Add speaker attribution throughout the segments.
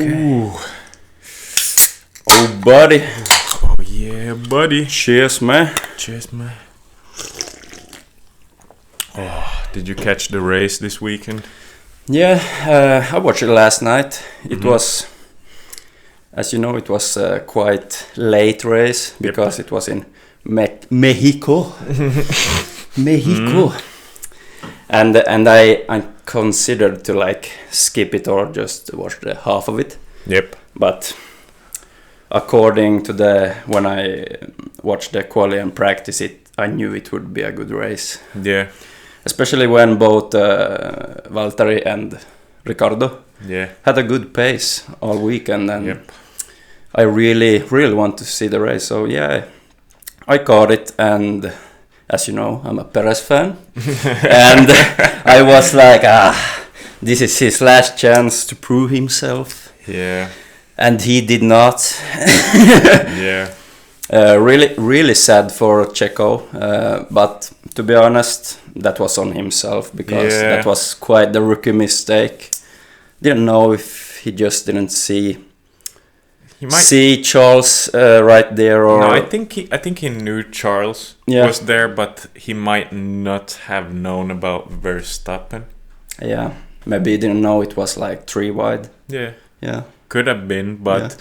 Speaker 1: Okay.
Speaker 2: Ooh. Oh, buddy.
Speaker 1: Oh, yeah, buddy.
Speaker 2: Cheers, man.
Speaker 1: Cheers, man. Oh, did you catch the race this weekend?
Speaker 2: Yeah, I watched it last night. It was, as you know, it was a quite late race because it was in Mexico. Mexico. And I considered to like skip it or just watch the half of it.
Speaker 1: Yep.
Speaker 2: But according to when I watched the quali and practice it, I knew it would be a good race.
Speaker 1: Yeah.
Speaker 2: Especially when both Valtteri and Ricardo had a good pace all weekend, and I really want to see the race. So yeah, I caught it, and as you know, I'm a Perez fan, and I was like, this is his last chance to prove himself.
Speaker 1: Yeah.
Speaker 2: And he did not.
Speaker 1: Yeah.
Speaker 2: Really sad for Checo, but to be honest, that was on himself because that was quite the rookie mistake. Didn't know if he just didn't see Charles right there, or
Speaker 1: no, I think he knew Charles was there, but he might not have known about Verstappen.
Speaker 2: Yeah, maybe he didn't know it was like 3 wide. Yeah,
Speaker 1: could have been, but.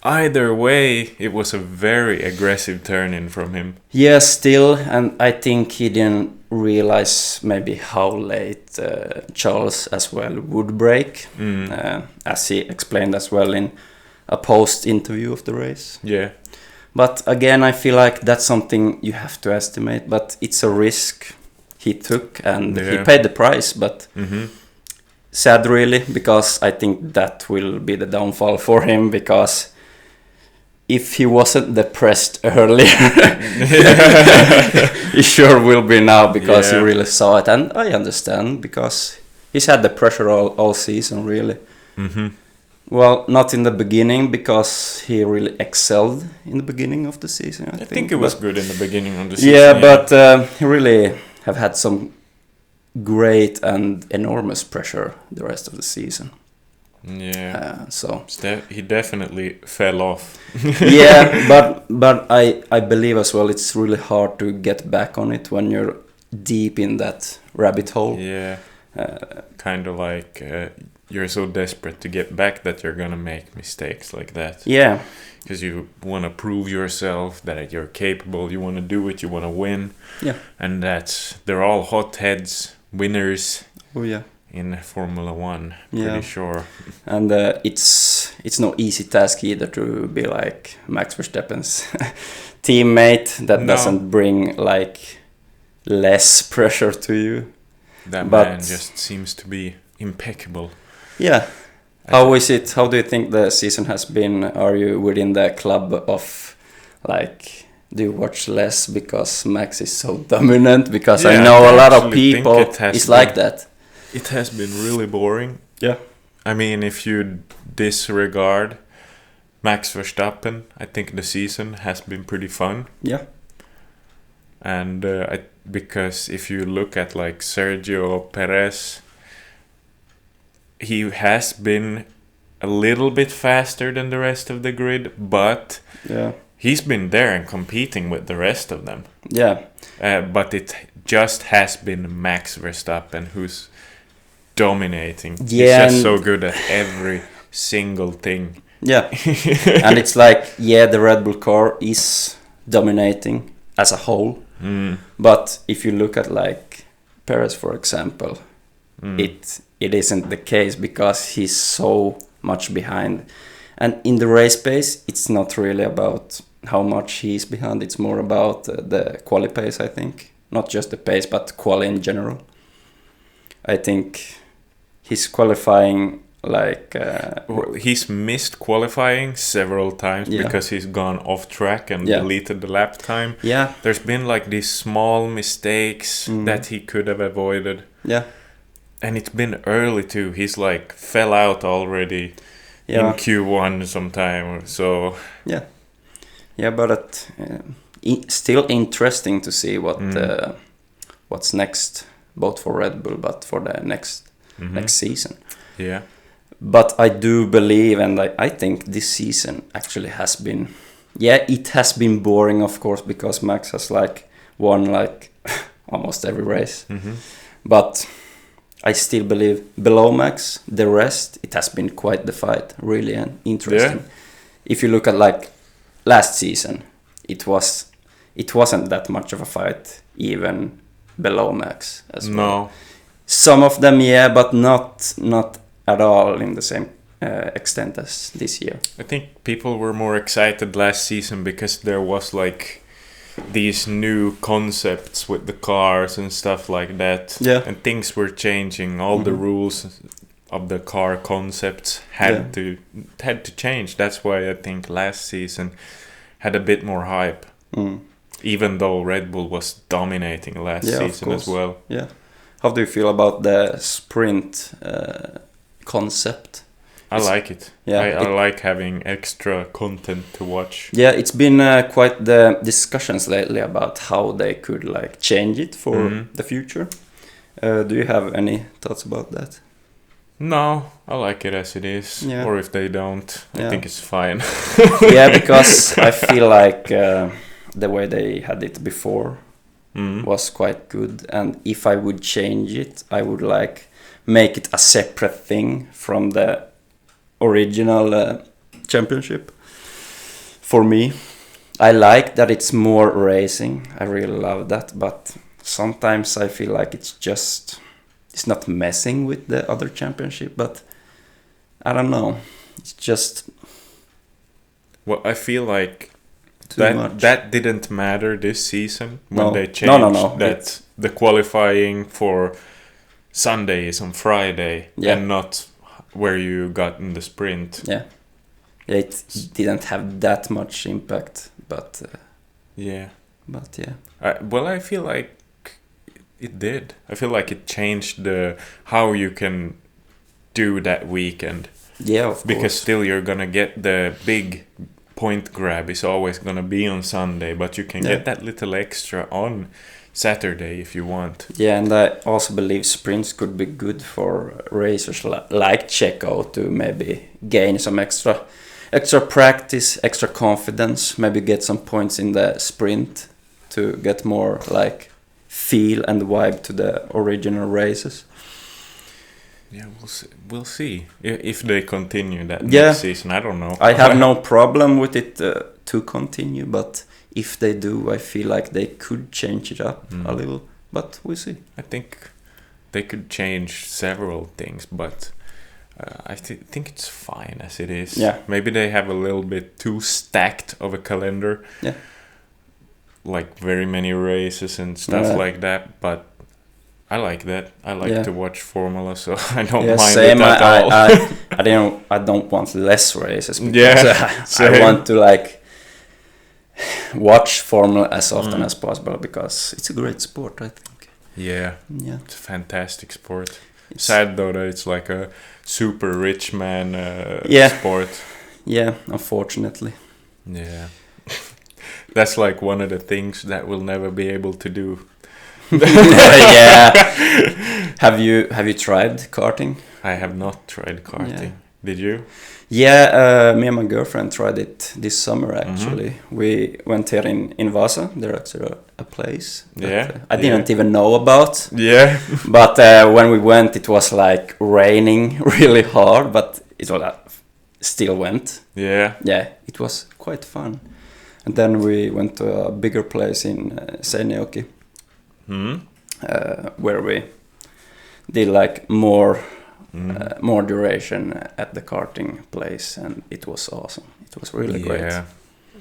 Speaker 1: Either way, it was a very aggressive turn-in from him.
Speaker 2: Yeah, still, and I think he didn't realize maybe how late Charles as well would brake, as he explained as well in a post-interview of the race.
Speaker 1: Yeah.
Speaker 2: But again, I feel like that's something you have to estimate, but it's a risk he took, and he paid the price, but sad really, because I think that will be the downfall for him, because if he wasn't depressed earlier, he sure will be now, because he really saw it. And I understand, because he's had the pressure all season, really. Well, not in the beginning, because he really excelled in the beginning of the season, I think
Speaker 1: it was good in the beginning of the season.
Speaker 2: Yeah, but he really have had some great and enormous pressure the rest of the season.
Speaker 1: Yeah.
Speaker 2: So
Speaker 1: he definitely fell off.
Speaker 2: Yeah, but I believe as well it's really hard to get back on it when you're deep in that rabbit hole.
Speaker 1: Yeah. Kind of like you're so desperate to get back that you're gonna make mistakes like that.
Speaker 2: Yeah.
Speaker 1: Because you want to prove yourself that you're capable. You want to do it. You want to win.
Speaker 2: Yeah.
Speaker 1: And they're all hotheads, winners.
Speaker 2: Oh yeah.
Speaker 1: In Formula 1, pretty sure.
Speaker 2: And it's no easy task either to be like Max Verstappen's teammate that doesn't bring like less pressure to you.
Speaker 1: That man just seems to be impeccable.
Speaker 2: Yeah. How is it? How do you think the season has been? Are you within the club of like, do you watch less because Max is so dominant? Because I know a lot of people is like that.
Speaker 1: It has been really boring.
Speaker 2: Yeah.
Speaker 1: I mean, if you disregard Max Verstappen, I think the season has been pretty fun.
Speaker 2: Yeah.
Speaker 1: And because if you look at like Sergio Perez, he has been a little bit faster than the rest of the grid, but he's been there and competing with the rest of them.
Speaker 2: Yeah.
Speaker 1: But it just has been Max Verstappen who's dominating.
Speaker 2: Yeah,
Speaker 1: he's just so good at every single thing.
Speaker 2: Yeah. And it's like, the Red Bull car is dominating as a whole. But if you look at like Perez, for example, it isn't the case, because he's so much behind. And in the race pace, it's not really about how much he's behind. It's more about the quali pace, I think. Not just the pace, but quali in general. I think he's qualifying like...
Speaker 1: he's missed qualifying several times because he's gone off track and deleted the lap time.
Speaker 2: Yeah.
Speaker 1: There's been like these small mistakes that he could have avoided.
Speaker 2: Yeah.
Speaker 1: And it's been early too. He's like fell out already in Q1 sometime. So... Yeah, but still interesting to see what's next, both for Red Bull but for the next season. Yeah.
Speaker 2: But I do believe, and I think this season actually has been, it has been boring, of course, because Max has like won like almost every race. But I still believe below Max, the rest, it has been quite the fight, really, and interesting. If you look at like last season, it wasn't that much of a fight, even below Max as well.
Speaker 1: No.
Speaker 2: Some of them, but not at all in the same extent as this year.
Speaker 1: I think people were more excited last season because there was like these new concepts with the cars and stuff like that. And things were changing. All the rules of the car concepts had to change. That's why I think last season had a bit more hype. Even though Red Bull was dominating last season as well.
Speaker 2: How do you feel about the sprint concept?
Speaker 1: I like it. I like having extra content to watch.
Speaker 2: It's been quite the discussions lately about how they could like change it for the future. Do you have any thoughts about that?
Speaker 1: No, I like it as it is. Or if they don't, I think it's fine.
Speaker 2: Because I feel like the way they had it before was quite good, and if I would change it, I would like make it a separate thing from the original championship. For me, I like that it's more racing. I really love that, but sometimes I feel like it's not messing with the other championship, but I don't know. It's just...
Speaker 1: Well, I feel like that didn't matter this season when they changed that the qualifying for Sunday is on Friday and not where you got in the sprint.
Speaker 2: It didn't have that much impact, but
Speaker 1: well, I feel like it did. I feel like it changed how you can do that weekend.
Speaker 2: Of course.
Speaker 1: Because still you're gonna get the big point grab is always gonna be on Sunday, but you can get that little extra on Saturday if you want.
Speaker 2: And I also believe sprints could be good for racers like Checo to maybe gain some extra practice, extra confidence, maybe get some points in the sprint to get more like feel and vibe to the original races.
Speaker 1: We'll see if they continue that next season. I don't know.
Speaker 2: I have no problem with it to continue, but if they do, I feel like they could change it up a little, but we'll see.
Speaker 1: I think they could change several things, but I think it's fine as it is. Maybe they have a little bit too stacked of a calendar. Like very many races and stuff like that, but I like that. I like to watch Formula, so I don't mind it at all.
Speaker 2: I don't want less races because I want to like watch Formula as often as possible because it's a great sport, I think.
Speaker 1: It's a fantastic sport. Sad though that it's like a super rich man sport.
Speaker 2: Unfortunately.
Speaker 1: That's like one of the things that we'll never be able to do.
Speaker 2: Have you tried karting?
Speaker 1: I have not tried karting. Did you?
Speaker 2: Me and my girlfriend tried it this summer actually. We went here in Vasa. There's actually a place that I didn't even know about. But when we went, it was like raining really hard, but it still went. It was quite fun. And then we went to a bigger place in Seinäjoki, where we did like more duration at the karting place, and it was awesome. It was really great.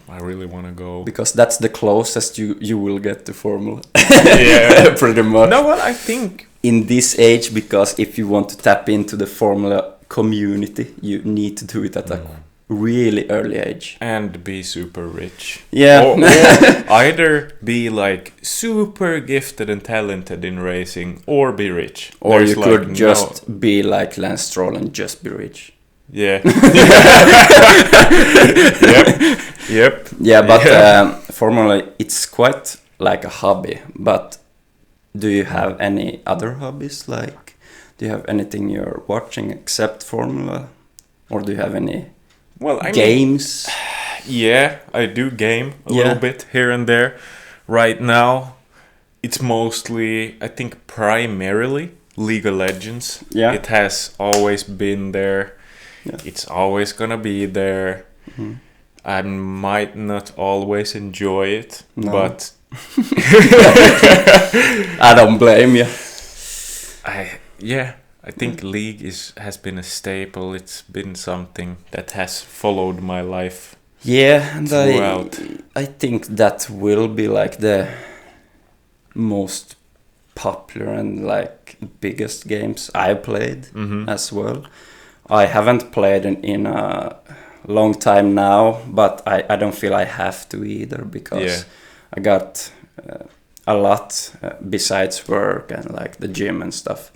Speaker 1: I really want to go
Speaker 2: because that's the closest you will get to Formula. Pretty much.
Speaker 1: No, well, I think
Speaker 2: in this age, because if you want to tap into the Formula community, you need to do it at a really early age
Speaker 1: and be super rich. Or either be like super gifted and talented in racing or be rich,
Speaker 2: or you could just be like Lance Stroll and just be rich.
Speaker 1: Yep.
Speaker 2: But Formula, it's quite like a hobby. But do you have any other hobbies like Do you have anything you're watching except Formula? Or do you have any
Speaker 1: games? Yeah, I do game a little bit here and there. Right now, it's mostly, I think, primarily League of Legends. Yeah. It has always been there. Yeah. It's always gonna be there. Mm-hmm. I might not always enjoy it, but
Speaker 2: I don't blame you.
Speaker 1: I think League has been a staple. It's been something that has followed my life.
Speaker 2: Yeah, and I think that will be like the most popular and like biggest games I played as well. I haven't played in a long time now, but I don't feel I have to either because I got a lot besides work and like the gym and stuff.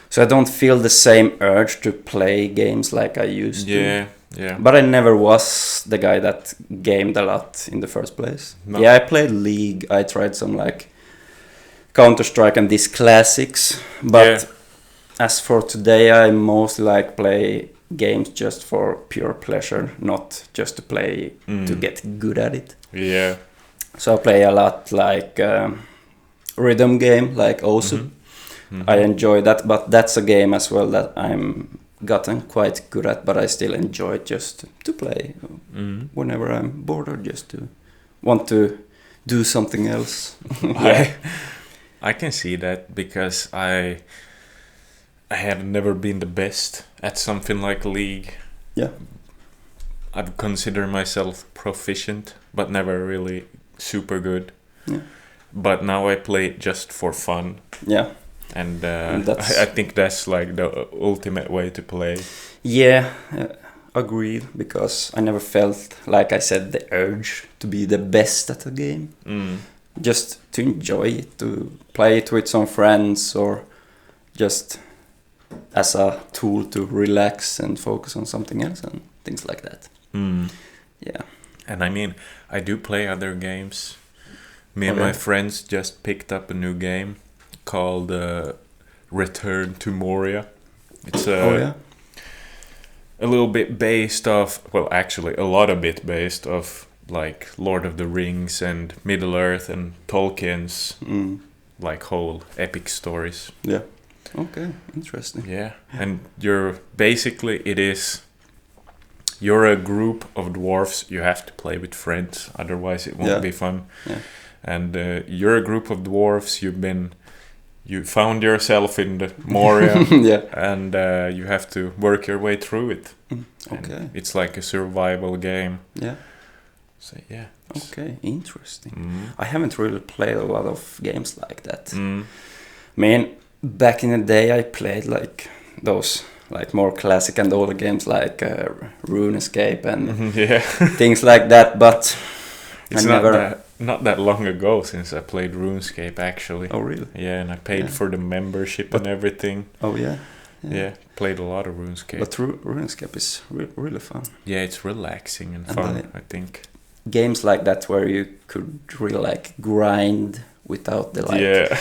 Speaker 2: So I don't feel the same urge to play games like I used to. Yeah. But I never was the guy that gamed a lot in the first place. No. Yeah, I played League. I tried some like Counter-Strike and these classics. But as for today, I mostly like play games just for pure pleasure, not just to play to get good at it.
Speaker 1: Yeah.
Speaker 2: So I play a lot like rhythm game, like Osu. I enjoy that, but that's a game as well that I'm gotten quite good at, but I still enjoy it just to play whenever I'm bored or just to want to do something else.
Speaker 1: I can see that because I have never been the best at something like League.
Speaker 2: Yeah.
Speaker 1: I've considered myself proficient, but never really super good. Yeah. But now I play it just for fun.
Speaker 2: Yeah.
Speaker 1: And I think that's like the ultimate way to play.
Speaker 2: Yeah, agreed. Because I never felt, like I said, the urge to be the best at a game. Just to enjoy it, to play it with some friends, or just as a tool to relax and focus on something else and things like that. Yeah.
Speaker 1: And I mean, I do play other games. Me and my friends just picked up a new game called Return to Moria. It's a little bit based off, well, actually a lot of bit based off like Lord of the Rings and Middle Earth and Tolkien's like whole epic stories.
Speaker 2: Yeah. Okay, interesting.
Speaker 1: Yeah, and you're a group of dwarves. You have to play with friends, otherwise it won't be fun. Yeah. And you're a group of dwarves. You found yourself in the Moria, and you have to work your way through it.
Speaker 2: Okay.
Speaker 1: And it's like a survival game.
Speaker 2: Yeah.
Speaker 1: So yeah.
Speaker 2: Okay, interesting. I haven't really played a lot of games like that. I mean, back in the day, I played like those like more classic and older games like RuneScape and things like that. But
Speaker 1: it's not that long ago since I played RuneScape, actually.
Speaker 2: Oh, really?
Speaker 1: Yeah, and I paid for the membership and everything.
Speaker 2: Oh, yeah?
Speaker 1: Yeah, played a lot of RuneScape.
Speaker 2: But RuneScape is really fun.
Speaker 1: Yeah, it's relaxing and fun, I think.
Speaker 2: Games like that where you could really like grind without the like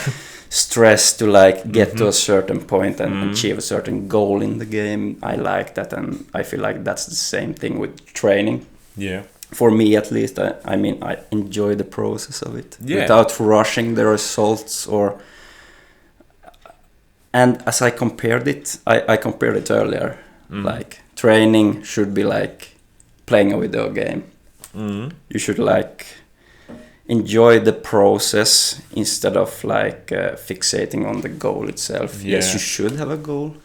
Speaker 2: stress to like get to a certain point and achieve a certain goal in the game. I like that, and I feel like that's the same thing with training.
Speaker 1: Yeah.
Speaker 2: For me, at least, I mean, I enjoy the process of it without rushing the results. And as I compared it, I compared it earlier. Like training should be like playing a video game. You should like enjoy the process instead of like fixating on the goal itself. Yes, you should have a goal,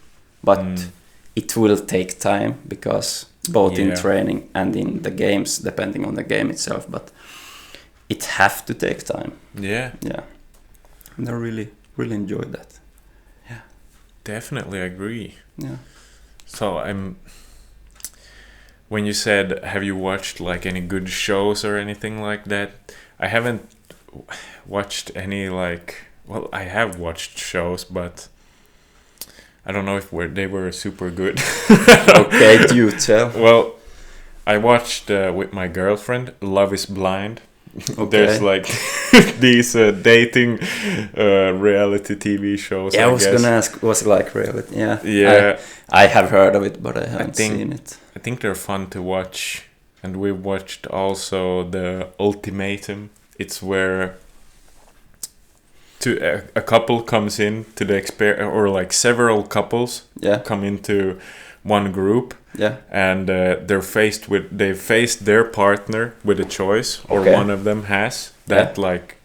Speaker 2: but it will take time because both in training and in the games, depending on the game itself, but it have to take time.
Speaker 1: Yeah.
Speaker 2: And I really enjoyed that. Yeah.
Speaker 1: Definitely agree.
Speaker 2: Yeah.
Speaker 1: So when you said, have you watched like any good shows or anything like that? I haven't watched any I have watched shows, but I don't know if they were super good.
Speaker 2: Okay, do you tell?
Speaker 1: Well, I watched with my girlfriend Love is Blind.
Speaker 2: Okay.
Speaker 1: There's like these dating reality TV shows.
Speaker 2: Yeah, I was gonna ask, was it like reality? Yeah.
Speaker 1: Yeah.
Speaker 2: I have heard of it, but I haven't seen it.
Speaker 1: I think they're fun to watch, and we watched also the Ultimatum. It's where a couple comes in to the or like several couples come into one group.
Speaker 2: Yeah.
Speaker 1: And they faced their partner with a choice, or one of them has that like,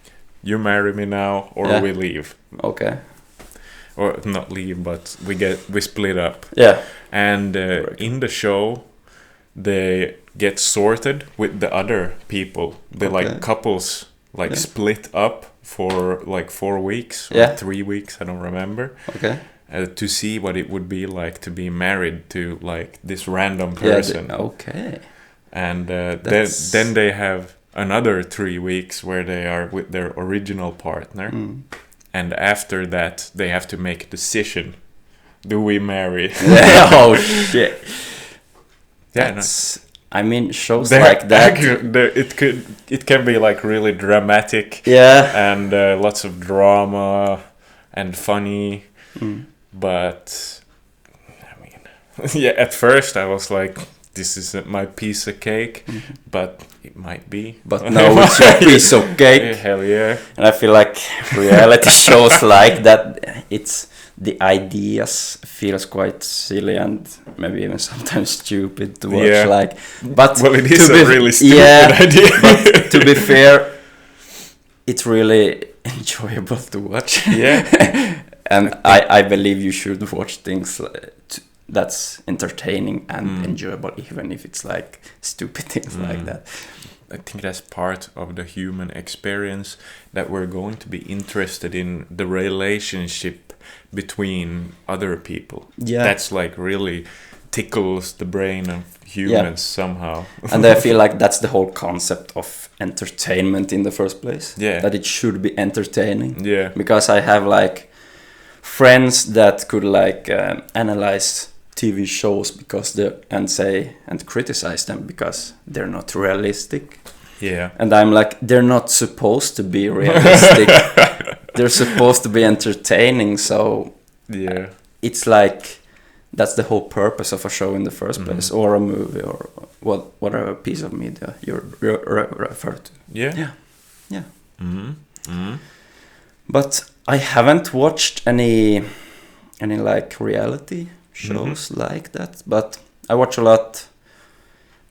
Speaker 1: you marry me now or we leave.
Speaker 2: Okay.
Speaker 1: Or not leave, but we split up.
Speaker 2: Yeah.
Speaker 1: And in the show, they get sorted with the other people. They like couples like split up for like 4 weeks or 3 weeks, I don't remember.
Speaker 2: Okay.
Speaker 1: To see what it would be like to be married to like this random person.
Speaker 2: Okay.
Speaker 1: And then they have another 3 weeks where they are with their original partner. And after that, they have to make a decision. Do we marry?
Speaker 2: Oh shit. Yeah. I mean, shows like that.
Speaker 1: It can be like really dramatic.
Speaker 2: Yeah.
Speaker 1: And lots of drama and funny. But I mean, at first I was like, this isn't my piece of cake, but it might be.
Speaker 2: But now it's your piece of cake.
Speaker 1: Hell yeah.
Speaker 2: And I feel like reality shows like that, it's the ideas feels quite silly and maybe even sometimes stupid to watch.
Speaker 1: Yeah.
Speaker 2: But
Speaker 1: well, it is a really stupid idea.
Speaker 2: But to be fair, it's really enjoyable to watch.
Speaker 1: Yeah.
Speaker 2: And I believe you should watch things that's entertaining and enjoyable, even if it's like stupid things like that.
Speaker 1: I think that's part of the human experience, that we're going to be interested in the relationship between other people.
Speaker 2: Yeah.
Speaker 1: That's like really tickles the brain of humans somehow.
Speaker 2: And I feel like that's the whole concept of entertainment in the first place.
Speaker 1: Yeah.
Speaker 2: That it should be entertaining.
Speaker 1: Yeah.
Speaker 2: Because I have like friends that could like analyze TV shows and criticize them because they're not realistic.
Speaker 1: Yeah.
Speaker 2: And I'm like, they're not supposed to be realistic. They're supposed to be entertaining. So it's like that's the whole purpose of a show in the first place, or a movie, or whatever piece of media you refer to.
Speaker 1: Yeah.
Speaker 2: But I haven't watched any like reality shows like that, but I watch a lot.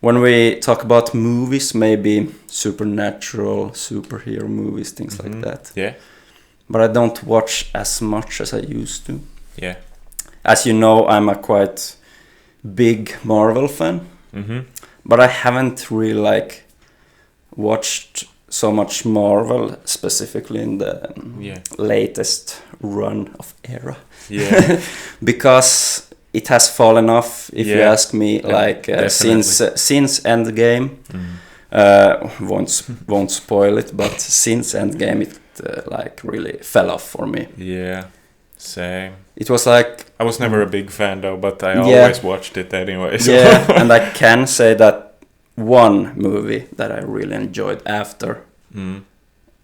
Speaker 2: When we talk about movies, maybe supernatural, superhero movies, things like that.
Speaker 1: Yeah.
Speaker 2: But I don't watch as much as I used to.
Speaker 1: Yeah.
Speaker 2: As you know, I'm a quite big Marvel fan. But I haven't really like watched so much Marvel, specifically in the latest run of era.
Speaker 1: Yeah.
Speaker 2: Because it has fallen off, if you ask me, like since Endgame. Won't spoil it, but since Endgame it like really fell off for me.
Speaker 1: Yeah, same.
Speaker 2: It was like,
Speaker 1: I was never a big fan though, but I always watched it anyway. So.
Speaker 2: Yeah, and I can say that one movie that I really enjoyed after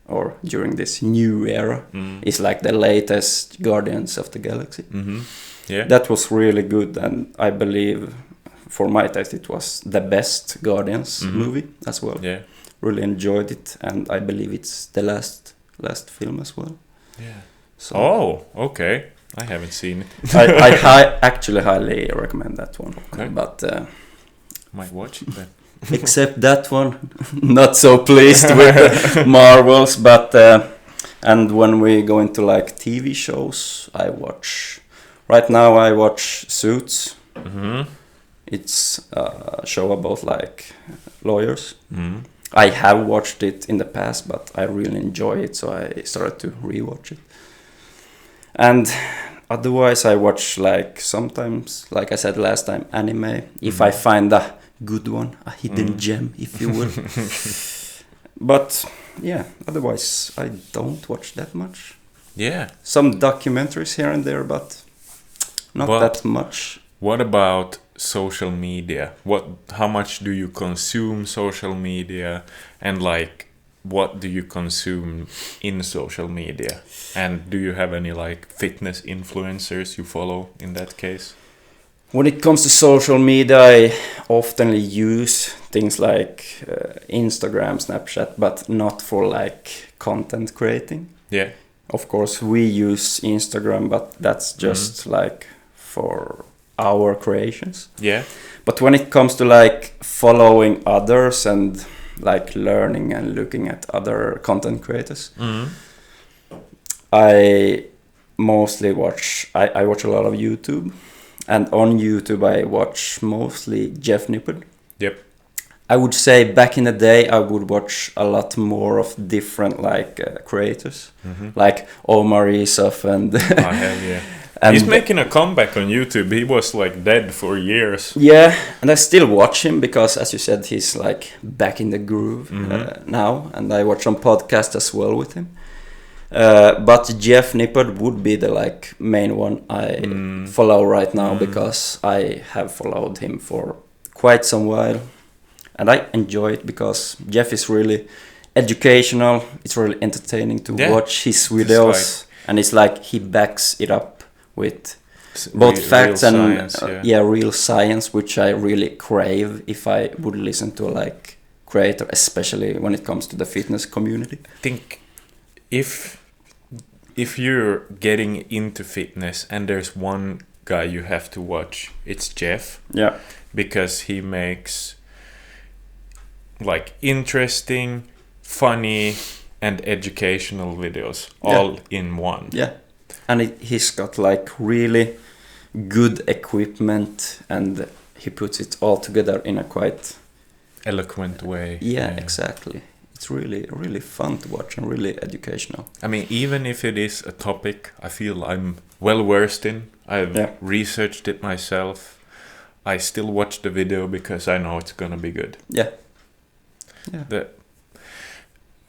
Speaker 2: or during this new era is like the latest Guardians of the Galaxy.
Speaker 1: Yeah,
Speaker 2: that was really good, and I believe for my taste it was the best Guardians movie as well.
Speaker 1: Yeah,
Speaker 2: really enjoyed it, and I believe it's the last film as well.
Speaker 1: Yeah.
Speaker 2: So,
Speaker 1: oh, okay. I haven't seen it.
Speaker 2: I actually highly recommend that one.
Speaker 1: Okay.
Speaker 2: But
Speaker 1: might watch it then.
Speaker 2: Except that one, not so pleased with the Marvels. But and when we go into like TV shows, right now I watch Suits. It's a show about like lawyers. I have watched it in the past, but I really enjoy it, so I started to rewatch it. And otherwise I watch like sometimes, like I said last time, anime. If I find a good one, a hidden gem, if you will. But yeah, otherwise I don't watch that much.
Speaker 1: Yeah.
Speaker 2: Some documentaries here and there, but not that much.
Speaker 1: What about social media? How much do you consume social media? And like, what do you consume in social media? And do you have any like fitness influencers you follow in that case?
Speaker 2: When it comes to social media, I often use things like Instagram, Snapchat, but not for like content creating.
Speaker 1: Yeah.
Speaker 2: Of course, we use Instagram, but that's just like for our creations.
Speaker 1: Yeah.
Speaker 2: But when it comes to like following others and like learning and looking at other content creators, I mostly watch. I watch a lot of YouTube. And on YouTube, I watch mostly Jeff Nippard.
Speaker 1: Yep.
Speaker 2: I would say back in the day, I would watch a lot more of different like creators, like Omar Isuf and.
Speaker 1: Oh hell yeah! And he's making a comeback on YouTube. He was like dead for years.
Speaker 2: Yeah, and I still watch him because, as you said, he's like back in the groove now, and I watch some podcast as well with him. But Jeff Nippard would be the like main one I follow right now because I have followed him for quite some while, and I enjoy it because Jeff is really educational. It's really entertaining to watch his videos, and it's like he backs it up with both facts and science, real science, which I really crave if I would listen to like creator, especially when it comes to the fitness community.
Speaker 1: I think if you're getting into fitness and there's one guy you have to watch, it's Jeff.
Speaker 2: Yeah.
Speaker 1: Because he makes like interesting, funny and educational videos all in one.
Speaker 2: Yeah. And he's got like really good equipment and he puts it all together in a quite
Speaker 1: eloquent way.
Speaker 2: Yeah, exactly. It's really, really fun to watch and really educational.
Speaker 1: I mean, even if it is a topic I feel I'm well versed in, I've researched it myself, I still watch the video because I know it's gonna be good.
Speaker 2: Yeah.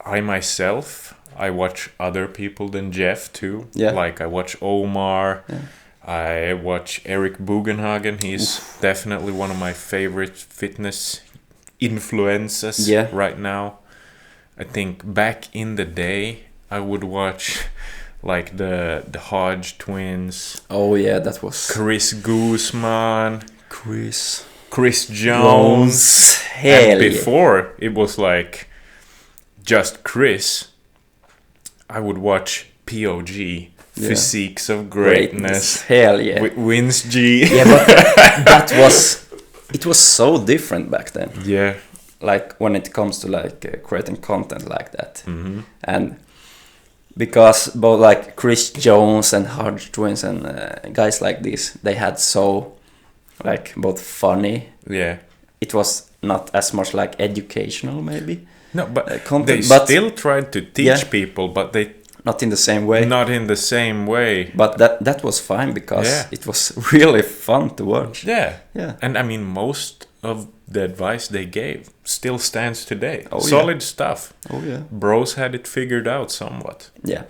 Speaker 1: I watch other people than Jeff too.
Speaker 2: Yeah.
Speaker 1: Like I watch Omar, I watch Eric Bugenhagen. He's definitely one of my favorite fitness influencers right now. I think back in the day, I would watch like the Hodge twins.
Speaker 2: Oh yeah, that was
Speaker 1: Chris Guzman,
Speaker 2: Chris
Speaker 1: Jones.
Speaker 2: Hell
Speaker 1: and before it was like just Chris, I would watch POG, Physiques of Greatness.
Speaker 2: Hell yeah.
Speaker 1: With Vince G.
Speaker 2: Yeah, but it was so different back then.
Speaker 1: Yeah.
Speaker 2: Like when it comes to like creating content like that, and because both like Chris Jones and Hodge twins and guys like this, they had so like both funny.
Speaker 1: Yeah.
Speaker 2: It was not as much like educational maybe.
Speaker 1: No, but
Speaker 2: content,
Speaker 1: they still tried to teach people, but they
Speaker 2: not in the same way.
Speaker 1: Not in the same way.
Speaker 2: But that was fine because it was really fun to watch.
Speaker 1: Yeah. Yeah. And I mean, most of the advice they gave still stands today. Solid stuff.
Speaker 2: Oh yeah.
Speaker 1: Bros had it figured out somewhat.
Speaker 2: Yeah.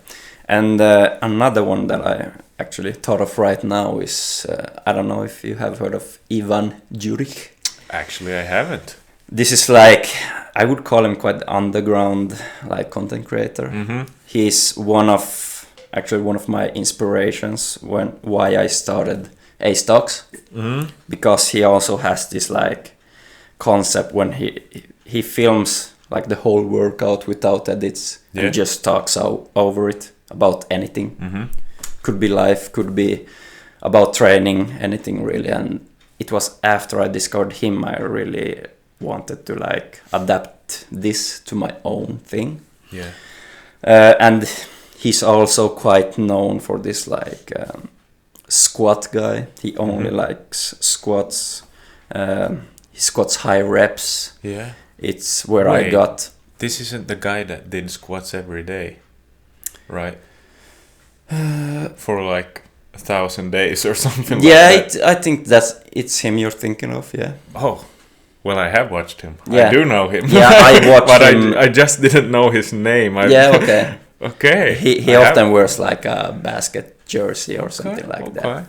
Speaker 2: And another one that I actually thought of right now is I don't know if you have heard of Ivan Jurich.
Speaker 1: Actually, I haven't.
Speaker 2: This is like, I would call him quite underground like content creator. He's one of my inspirations why I started A-Stocks, because he also has this like concept when he films like the whole workout without edits and just talks over it about anything. Could be life, could be about training, anything really. And it was after I discovered him I really wanted to like adapt this to my own thing. And he's also quite known for this like squat guy. He only likes squats. He squats high reps. It's where I got.
Speaker 1: This isn't the guy that did squats every day, right? For like 1,000 days or something like that.
Speaker 2: I think it's him you're thinking of.
Speaker 1: Oh, well, I have watched him. I do know him.
Speaker 2: I watched
Speaker 1: but
Speaker 2: him.
Speaker 1: I just didn't know his name.
Speaker 2: Okay.
Speaker 1: Okay.
Speaker 2: He often wears like a basket jersey or something like that.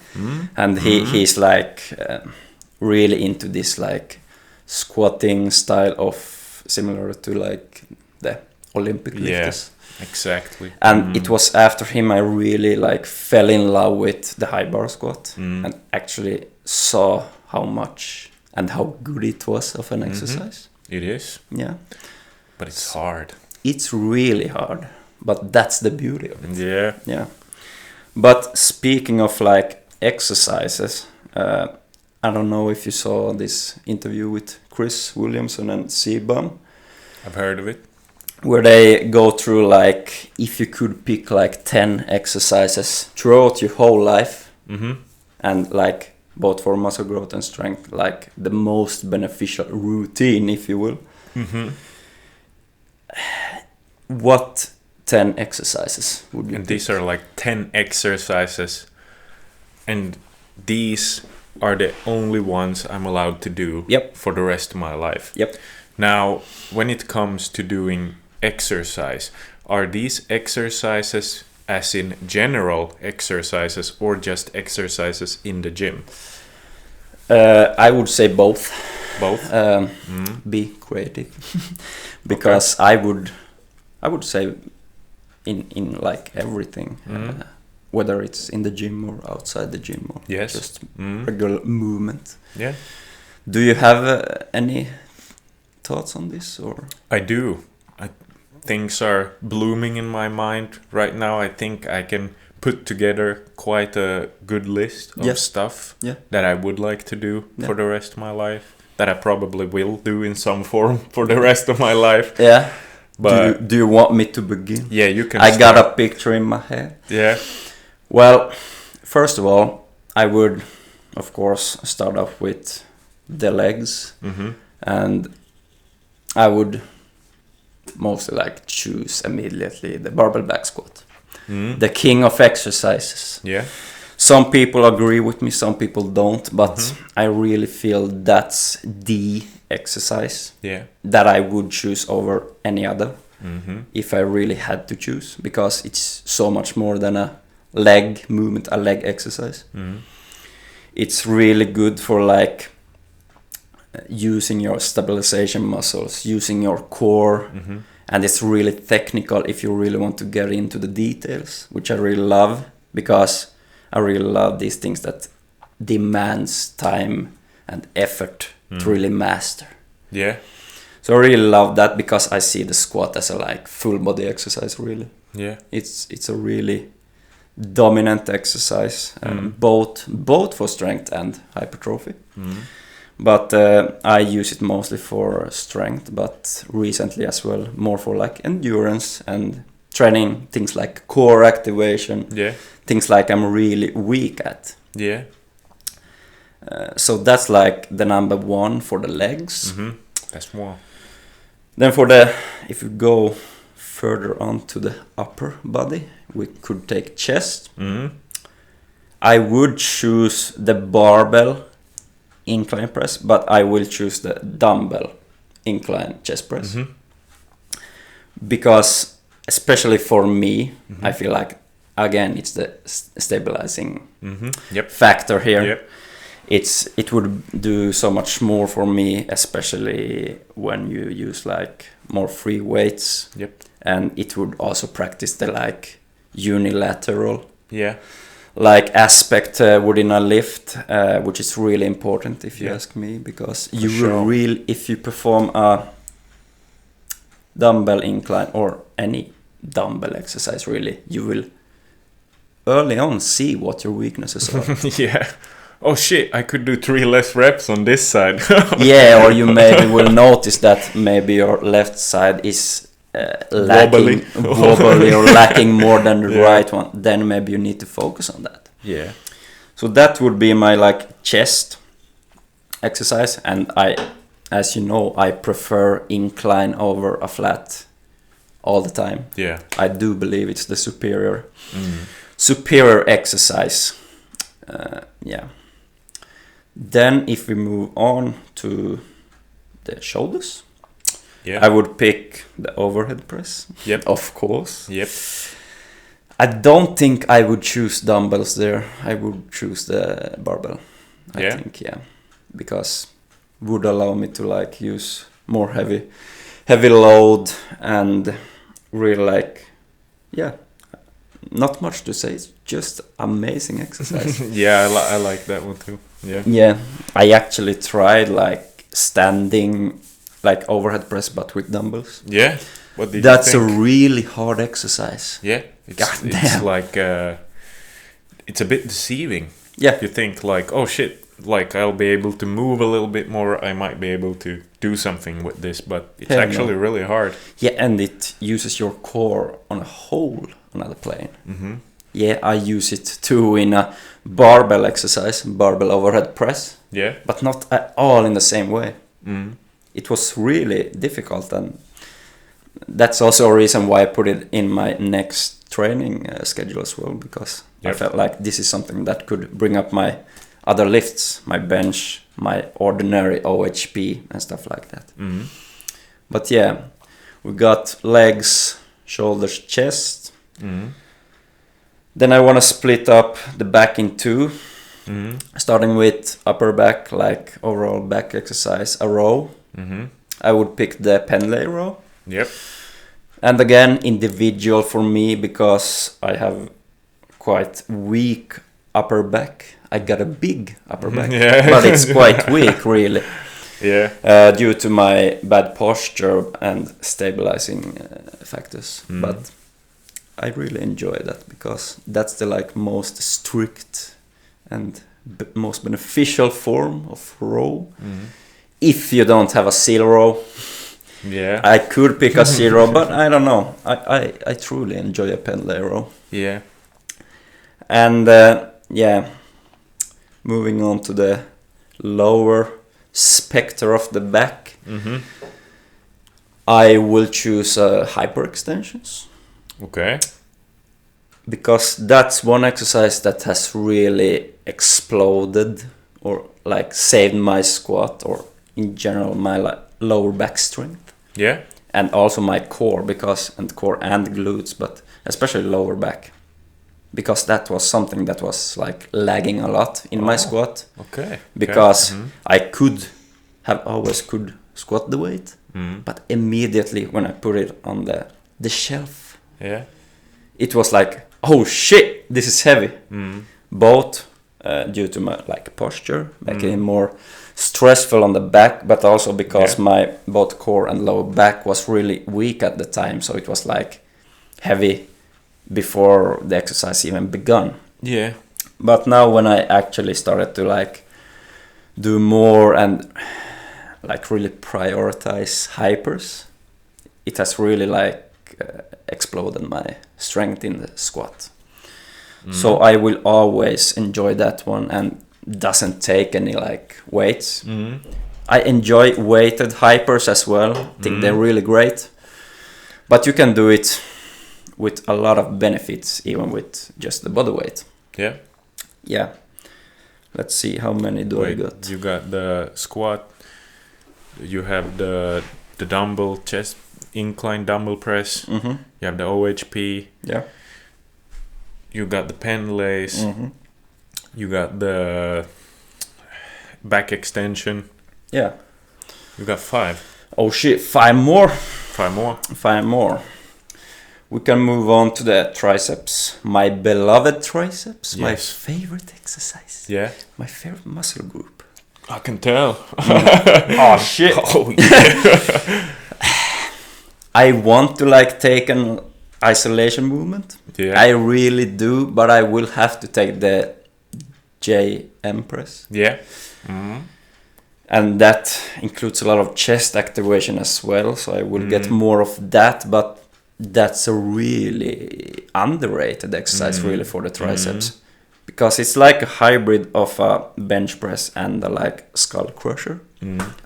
Speaker 2: And he's like really into this like squatting style of similar to like the Olympic lifters.
Speaker 1: Exactly.
Speaker 2: And it was after him I really like fell in love with the high bar squat and actually saw how much and how good it was of an exercise.
Speaker 1: It is.
Speaker 2: Yeah.
Speaker 1: But it's hard.
Speaker 2: It's really hard, but that's the beauty of it.
Speaker 1: Yeah.
Speaker 2: Yeah. But speaking of like exercises, I don't know if you saw this interview with Chris Williamson and C-Bum.
Speaker 1: I've heard of it.
Speaker 2: Where they go through like if you could pick like 10 exercises throughout your whole life and like both for muscle growth and strength, like the most beneficial routine, if you will. What 10 exercises would you
Speaker 1: And
Speaker 2: pick?
Speaker 1: these are like 10 exercises, and these are the only ones I'm allowed to do for the rest of my life. Now, when it comes to doing exercise, are these exercises as in general exercises or just exercises in the gym?
Speaker 2: I would say both.
Speaker 1: Both?
Speaker 2: Be creative. Because I would say in like everything, whether it's in the gym or outside the gym or just regular movement.
Speaker 1: Yeah.
Speaker 2: Do you have any thoughts on this, or?
Speaker 1: I do. Things are blooming in my mind right now. I think I can put together quite a good list of stuff that I would like to do for the rest of my life, that I probably will do in some form for the rest of my life.
Speaker 2: Yeah.
Speaker 1: But
Speaker 2: do you want me to begin?
Speaker 1: Yeah, you can.
Speaker 2: I got a picture in my head.
Speaker 1: Yeah.
Speaker 2: Well, first of all, I would, of course, start off with the legs, and I would mostly like choose immediately the barbell back squat, the king of exercises.
Speaker 1: Yeah.
Speaker 2: Some people agree with me, some people don't, but I really feel that's the exercise that I would choose over any other if I really had to choose, because it's so much more than a leg movement, a leg exercise. It's really good for like using your stabilization muscles, using your core, and it's really technical if you really want to get into the details, which I really love, because I really love these things that demands time and effort to really master.
Speaker 1: Yeah.
Speaker 2: So I really love that, because I see the squat as a like full body exercise, really.
Speaker 1: Yeah.
Speaker 2: It's a really dominant exercise, both for strength and hypertrophy. But I use it mostly for strength, but recently as well more for like endurance and training things like core activation, things like I'm really weak at.
Speaker 1: Yeah.
Speaker 2: So that's like the number one for the legs.
Speaker 1: That's more.
Speaker 2: Then if you go further on to the upper body, we could take chest. I would choose the barbell incline press, but I will choose the dumbbell incline chest press. Because especially for me, I feel like, again, it's the stabilizing factor here. It would do so much more for me, especially when you use like more free weights. And it would also practice the like unilateral like aspect within a lift, which is really important if you ask me, because you will really, if you perform a dumbbell incline or any dumbbell exercise, really, you will early on see what your weaknesses are.
Speaker 1: Oh shit, I could do 3 less reps on this side.
Speaker 2: Or you maybe will notice that maybe your left side is lacking wobbly or lacking more than the right one. Then maybe you need to focus on that. So that would be my like chest exercise, and as you know, I prefer incline over a flat all the time. I do believe it's the superior exercise. Then if we move on to the shoulders, I would pick the overhead press. Of course. I don't think I would choose dumbbells there. I would choose the barbell. I think, because would allow me to like use more heavy load, and really like, not much to say. It's just amazing exercise.
Speaker 1: Yeah, I like that one too. Yeah.
Speaker 2: Yeah, I actually tried like standing, like overhead press, but with dumbbells.
Speaker 1: Yeah. What did
Speaker 2: That's
Speaker 1: you think?
Speaker 2: a really hard exercise.
Speaker 1: Yeah. It's like it's a bit deceiving.
Speaker 2: Yeah.
Speaker 1: You think like, oh shit, like I'll be able to move a little bit more. I might be able to do something with this, but it's actually really hard.
Speaker 2: Yeah, and it uses your core on a whole another plane.
Speaker 1: Mm-hmm.
Speaker 2: Yeah, I use it too in a barbell exercise, barbell overhead press.
Speaker 1: Yeah.
Speaker 2: But not at all in the same way.
Speaker 1: Mm.
Speaker 2: It was really difficult, and that's also a reason why I put it in my next training schedule as well, because I felt like this is something that could bring up my other lifts, my bench, my ordinary OHP and stuff like that.
Speaker 1: Mm.
Speaker 2: But yeah, we got legs, shoulders, chest.
Speaker 1: Mm.
Speaker 2: Then I want to split up the back in two,
Speaker 1: starting
Speaker 2: with upper back, like overall back exercise, a row.
Speaker 1: Mm-hmm.
Speaker 2: I would pick the Pendlay row.
Speaker 1: Yep.
Speaker 2: And again, individual for me, because I have quite weak upper back. I got a big upper back, but it's quite weak, really.
Speaker 1: Yeah.
Speaker 2: Due to my bad posture and stabilizing factors. But I really enjoy that, because that's the like most strict and most beneficial form of row. If you don't have a seal row, I could pick a seal row, but I don't know. I truly enjoy a Pendlay row.
Speaker 1: Yeah.
Speaker 2: And moving on to the lower specter of the back, I will choose hyperextensions.
Speaker 1: Okay.
Speaker 2: Because that's one exercise that has really exploded, or like saved my squat, or in general my lower back strength.
Speaker 1: Yeah.
Speaker 2: And also my core, and core and glutes, but especially lower back, because that was something that was like lagging a lot in my squat.
Speaker 1: Okay.
Speaker 2: Because I always could squat the weight, but immediately when I put it on the shelf, it was like, oh shit, this is heavy. Both due to my like posture, making it more stressful on the back, but also because my both core and lower back was really weak at the time, so it was like heavy before the exercise even begun. Yeah. But now when I actually started to like do more and like really prioritize hypers, it has really like exploded my strength in the squat. So I will always enjoy that one, and doesn't take any like weights. I enjoy weighted hypers as well. I think they're really great, but you can do it with a lot of benefits even with just the body weight. Yeah. Let's see, how many I got?
Speaker 1: You got the squat, you have the dumbbell chest incline dumbbell press, you have the OHP, you got the Pendlays, you got the back extension. You got 5.
Speaker 2: Oh shit, 5 more.
Speaker 1: 5 more.
Speaker 2: We can move on to the triceps. My beloved triceps. My favorite exercise. My favorite muscle group.
Speaker 1: I can tell.
Speaker 2: Oh shit.
Speaker 1: Oh yeah.
Speaker 2: I want to like take an isolation movement. I really do, but I will have to take the JM press. And that includes a lot of chest activation as well, so I will get more of that, but that's a really underrated exercise really for the triceps, because it's like a hybrid of a bench press and a like skull crusher.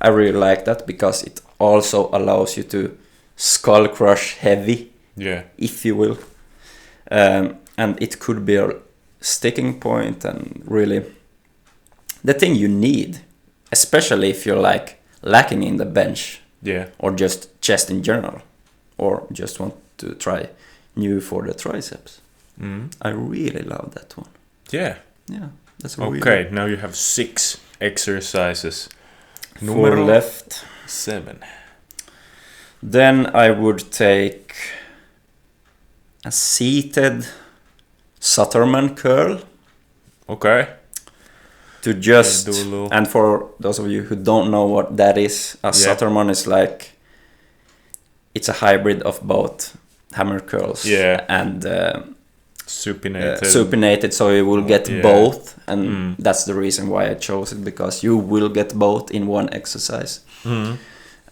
Speaker 2: I really like that because it also allows you to skull crush heavy, if you will, and it could be a sticking point and really the thing you need, especially if you're like lacking in the bench, or just chest in general, or just want to try new for the triceps. I really love that one. That's
Speaker 1: okay. Now you have 6 exercises.
Speaker 2: 4 left.
Speaker 1: 7.
Speaker 2: Then I would take a seated Sutterman curl.
Speaker 1: Okay.
Speaker 2: To just, and for those of you who don't know what that is, a Sutterman is like, it's a hybrid of both hammer curls and supinated, so you will get both, and that's the reason why I chose it, because you will get both in one exercise.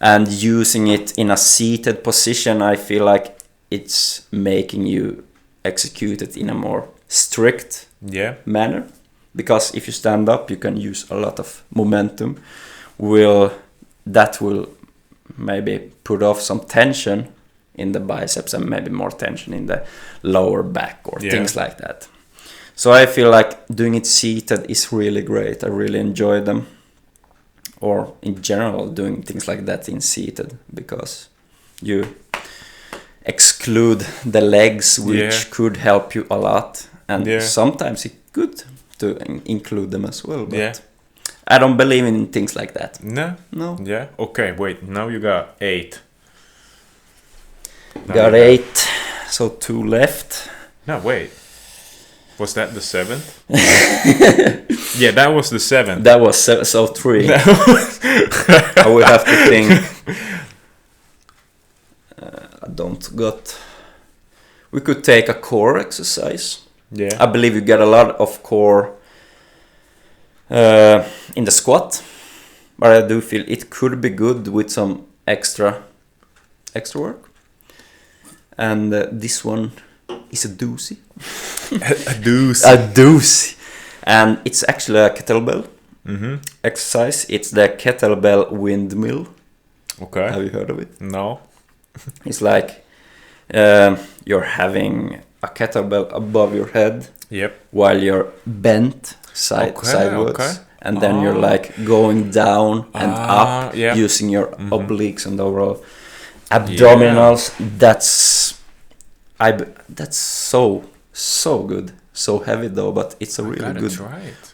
Speaker 2: And using it in a seated position, I feel like it's making you execute it in a more strict manner, because if you stand up you can use a lot of momentum. That will maybe put off some tension in the biceps and maybe more tension in the lower back or things like that. So I feel like doing it seated is really great. I really enjoy them, or in general doing things like that in seated, because you exclude the legs, which could help you a lot, and sometimes it's good to include them as well, but I don't believe in things like that.
Speaker 1: No. Yeah. Okay, wait, now you got 8.
Speaker 2: Got 8, so 2 left.
Speaker 1: No, wait, was that the 7th? Yeah, that was the 7th.
Speaker 2: That was so 3. I would have to think. I don't got. We could take a core exercise.
Speaker 1: Yeah.
Speaker 2: I believe you get a lot of core in the squat, but I do feel it could be good with some extra work. And this one is a doozy.
Speaker 1: A doozy.
Speaker 2: A doozy. And it's actually a kettlebell exercise. It's the kettlebell windmill.
Speaker 1: Okay.
Speaker 2: Have you heard of it?
Speaker 1: No.
Speaker 2: It's like you're having a kettlebell above your head while you're bent sideways. And then you're like going down and up using your obliques and overall abdominals. That's so good. So heavy though, but it's a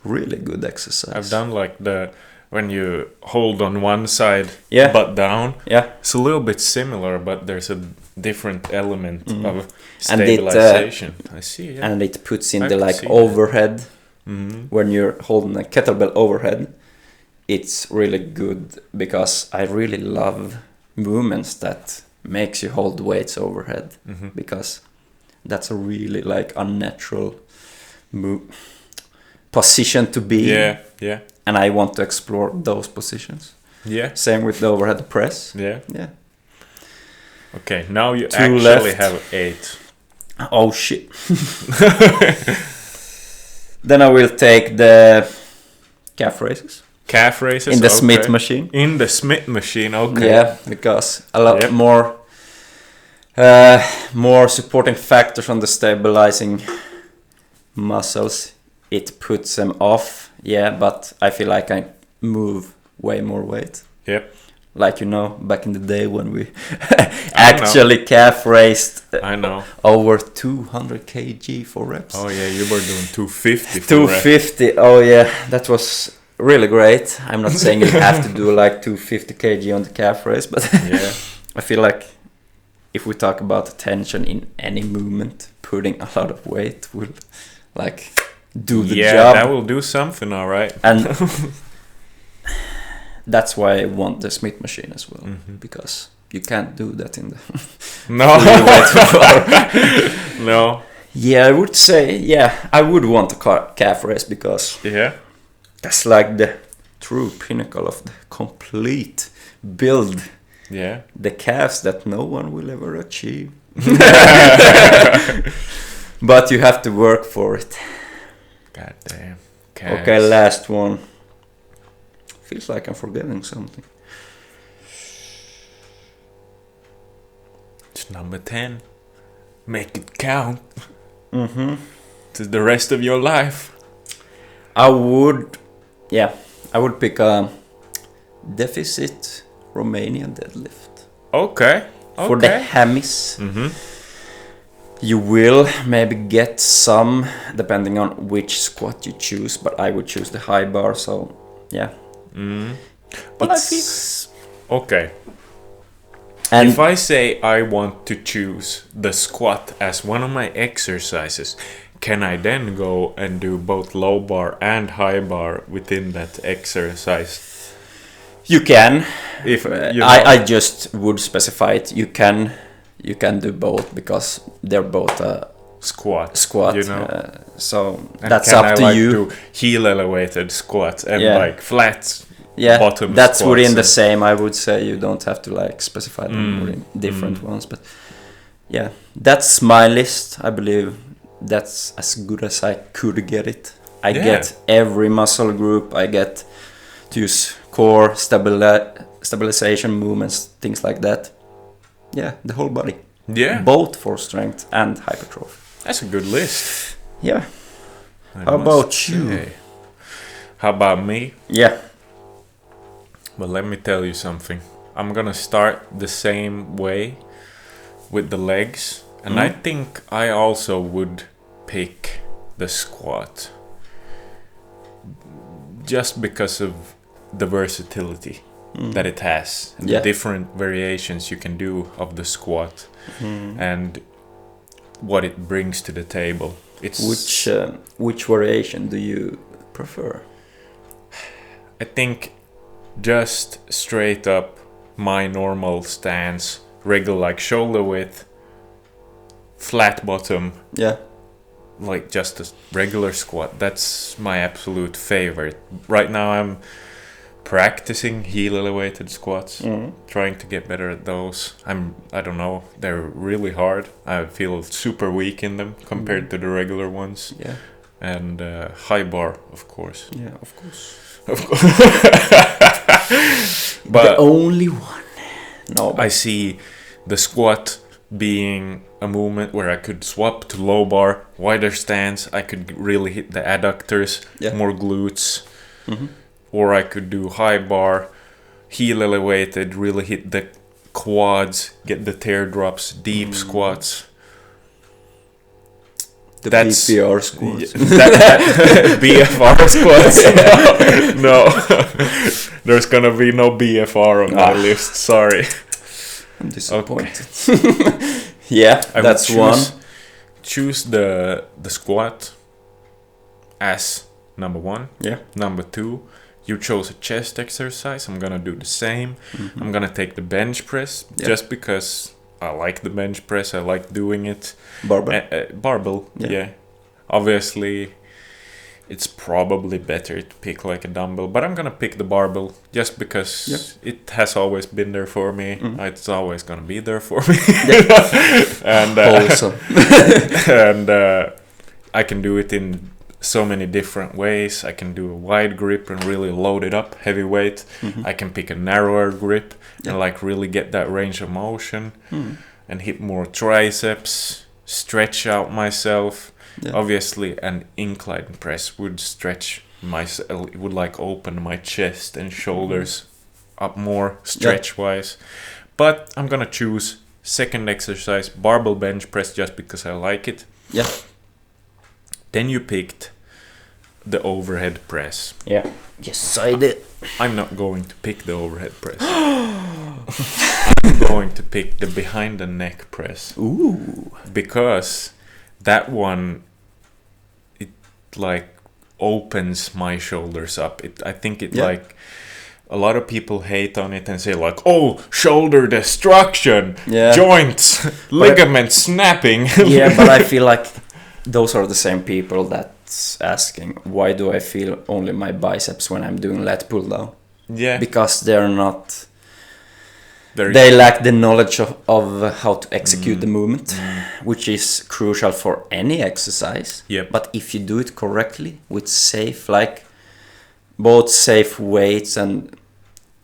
Speaker 2: really good exercise.
Speaker 1: I've done like when you hold on one side but down. Yeah. It's a little bit similar, but there's a different element of stabilization. I see. Yeah.
Speaker 2: And it puts in the like overhead. When you're holding a kettlebell overhead, it's really good, because I really love movements that makes you hold weights overhead, because that's a really like unnatural position to be in. And I want to explore those positions. Same with the overhead press.
Speaker 1: Okay, now you actually have 8.
Speaker 2: Oh shit. Then I will take the calf raises.
Speaker 1: Calf raises
Speaker 2: in the Smith machine.
Speaker 1: In the Smith machine, okay.
Speaker 2: Yeah, because a lot more supporting factors on the stabilizing muscles. It puts them off, but I feel like I move way more weight.
Speaker 1: Yep.
Speaker 2: Like, back in the day when we actually calf raised over 200 kg for reps.
Speaker 1: Oh yeah, you were doing 250 for
Speaker 2: 250, reps. Oh yeah, that was really great. I'm not saying you have to do like 250 kg on the calf raise, but I feel like if we talk about tension in any movement, putting a lot of weight will like do the job.
Speaker 1: Yeah, that will do something, all right.
Speaker 2: And that's why I want the Smith machine as well, because you can't do that in the
Speaker 1: No.
Speaker 2: Yeah, I would say I would want a calf raise, because that's like the true pinnacle of the complete build.
Speaker 1: Yeah.
Speaker 2: The calves that no one will ever achieve. But you have to work for it.
Speaker 1: God damn. Calves.
Speaker 2: Okay, last one. Feels like I'm forgetting something.
Speaker 1: It's number 10. Make it count. To the rest of your life.
Speaker 2: I would pick a deficit Romanian deadlift.
Speaker 1: Okay.
Speaker 2: For the hammies. You will maybe get some, depending on which squat you choose, but I would choose the high bar, so yeah.
Speaker 1: But I feel... Okay.
Speaker 2: And
Speaker 1: if I say I want to choose the squat as one of my exercises, can I then go and do both low bar and high bar within that exercise?
Speaker 2: you can.
Speaker 1: If
Speaker 2: I just would specify it. You can do both because they're both
Speaker 1: squat.
Speaker 2: You know, so and that's up to you.
Speaker 1: Do heel elevated squats and like flat. Bottom
Speaker 2: that's within the same. I would say you don't have to like specify them within different ones, but yeah, that's my list. I believe that's as good as I could get it. I get every muscle group. I get to use core, stabilization movements, things like that. Yeah, the whole body.
Speaker 1: Yeah,
Speaker 2: both for strength and hypertrophy.
Speaker 1: That's a good list.
Speaker 2: Yeah. How about you?
Speaker 1: How about me?
Speaker 2: Yeah.
Speaker 1: Well, let me tell you something. I'm gonna start the same way with the legs, and I think I also would pick the squat just because of the versatility that it has, and the different variations you can do of the squat, and what it brings to the table. It's
Speaker 2: which variation do you prefer?
Speaker 1: I think just straight up my normal stance, regular like shoulder width, flat bottom.
Speaker 2: Yeah.
Speaker 1: Like just a regular squat. That's my absolute favorite. Right now I'm practicing heel elevated squats, trying to get better at those. I don't know, they're really hard. I feel super weak in them compared to the regular ones.
Speaker 2: Yeah.
Speaker 1: And high bar, of course.
Speaker 2: Yeah, of course.
Speaker 1: Of course.
Speaker 2: But the only one. No.
Speaker 1: I see the squat being a movement where I could swap to low bar, wider stance. I could really hit the adductors, more glutes. Or I could do high bar, heel elevated, really hit the quads, get the teardrops, deep squats.
Speaker 2: That's BFR squats.
Speaker 1: BFR squats? No. There's gonna be no BFR on my list, sorry.
Speaker 2: I'm disappointed. Yeah, that's one.
Speaker 1: Choose the squat as number one.
Speaker 2: Yeah.
Speaker 1: Number two, you chose a chest exercise. I'm gonna do the same. I'm gonna take the bench press just because I like the bench press. I like doing it.
Speaker 2: Barbell.
Speaker 1: Barbell. Yeah. Obviously, it's probably better to pick like a dumbbell, but I'm gonna pick the barbell just because it has always been there for me. It's always gonna be there for me. And and I can do it in so many different ways. I can do a wide grip and really load it up, heavy weight. I can pick a narrower grip and like really get that range of motion and hit more triceps, stretch out myself. Obviously an incline press would stretch myself, it would like open my chest and shoulders up more stretch wise. But I'm gonna choose second exercise, barbell bench press, just because I like it.
Speaker 2: Yeah.
Speaker 1: Then you picked the overhead press.
Speaker 2: Yeah. Yes, I did.
Speaker 1: I'm not going to pick the overhead press. I'm going to pick the behind the neck press.
Speaker 2: Ooh.
Speaker 1: Because that one, it like opens my shoulders up. I think it like, a lot of people hate on it and say like, oh, shoulder destruction, joints, ligaments snapping.
Speaker 2: Yeah, but I feel like those are the same people that's asking, why do I feel only my biceps when I'm doing lat pull down?
Speaker 1: Yeah.
Speaker 2: Because they're not... They lack the knowledge of how to execute the movement, which is crucial for any exercise.
Speaker 1: Yep.
Speaker 2: But if you do it correctly, with safe, like both safe weights and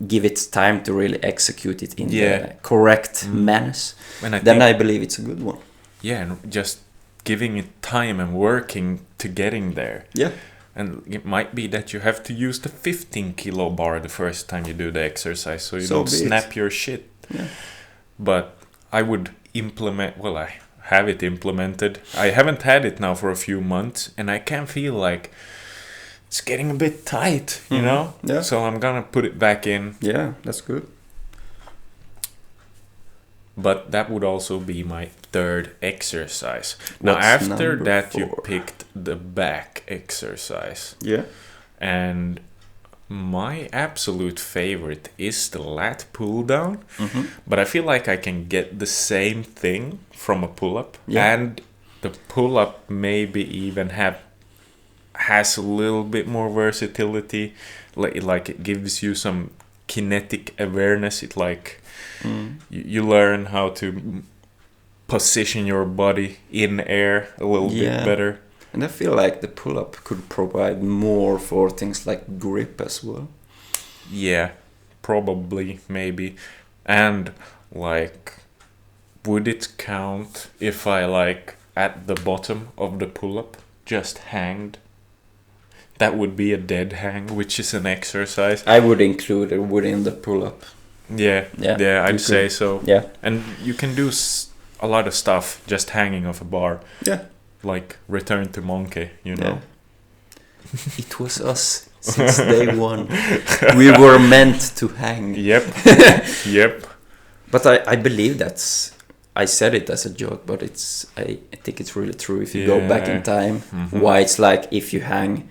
Speaker 2: give it time to really execute it in the correct manners, then I believe it's a good one.
Speaker 1: Yeah, and just giving it time and working to getting there.
Speaker 2: Yeah.
Speaker 1: And it might be that you have to use the 15 kilo bar the first time you do the exercise, so you don't snap your shit.
Speaker 2: Yeah.
Speaker 1: But I would implement, well, I have it implemented. I haven't had it now for a few months, and I can feel like it's getting a bit tight, you know?
Speaker 2: Yeah.
Speaker 1: So I'm gonna put it back in.
Speaker 2: Yeah, that's good.
Speaker 1: but that would also be my third exercise. Now,
Speaker 2: What's
Speaker 1: after
Speaker 2: number
Speaker 1: that,
Speaker 2: 4?
Speaker 1: you picked the back exercise.
Speaker 2: Yeah.
Speaker 1: And my absolute favorite is the lat pull down.
Speaker 2: Mm-hmm.
Speaker 1: But I feel like I can get the same thing from a pull up.
Speaker 2: Yeah.
Speaker 1: And the pull up maybe even has a little bit more versatility. Like it gives you some kinetic awareness. It like you learn how to position your body in air a little bit better.
Speaker 2: And I feel like the pull-up could provide more for things like grip as well.
Speaker 1: Yeah, probably, maybe. And like, would it count if I like at the bottom of the pull-up just hanged? That would be a dead hang, which is an exercise.
Speaker 2: I would include it within the pull-up.
Speaker 1: Yeah, I'd say so.
Speaker 2: Yeah.
Speaker 1: And you can do a lot of stuff just hanging off a bar.
Speaker 2: Yeah.
Speaker 1: Like Return to Monkey, you know.
Speaker 2: It was us since day one. We were meant to hang.
Speaker 1: Yep. Yep.
Speaker 2: But I believe I said it as a joke, but I think it's really true if you go back in time. Mm-hmm. Why it's like if you hang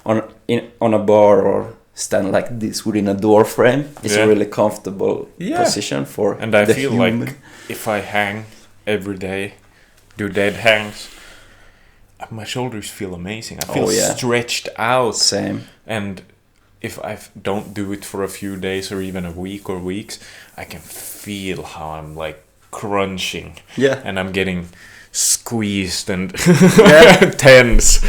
Speaker 2: on a bar or stand like this within a door frame, it's a really comfortable position for
Speaker 1: and I
Speaker 2: the
Speaker 1: feel
Speaker 2: human.
Speaker 1: like if I hang every day, do dead hangs, my shoulders feel amazing. I feel stretched out.
Speaker 2: Same.
Speaker 1: And if I don't do it for a few days or even a week or weeks, I can feel how I'm like crunching.
Speaker 2: Yeah.
Speaker 1: And I'm squeezed and tense.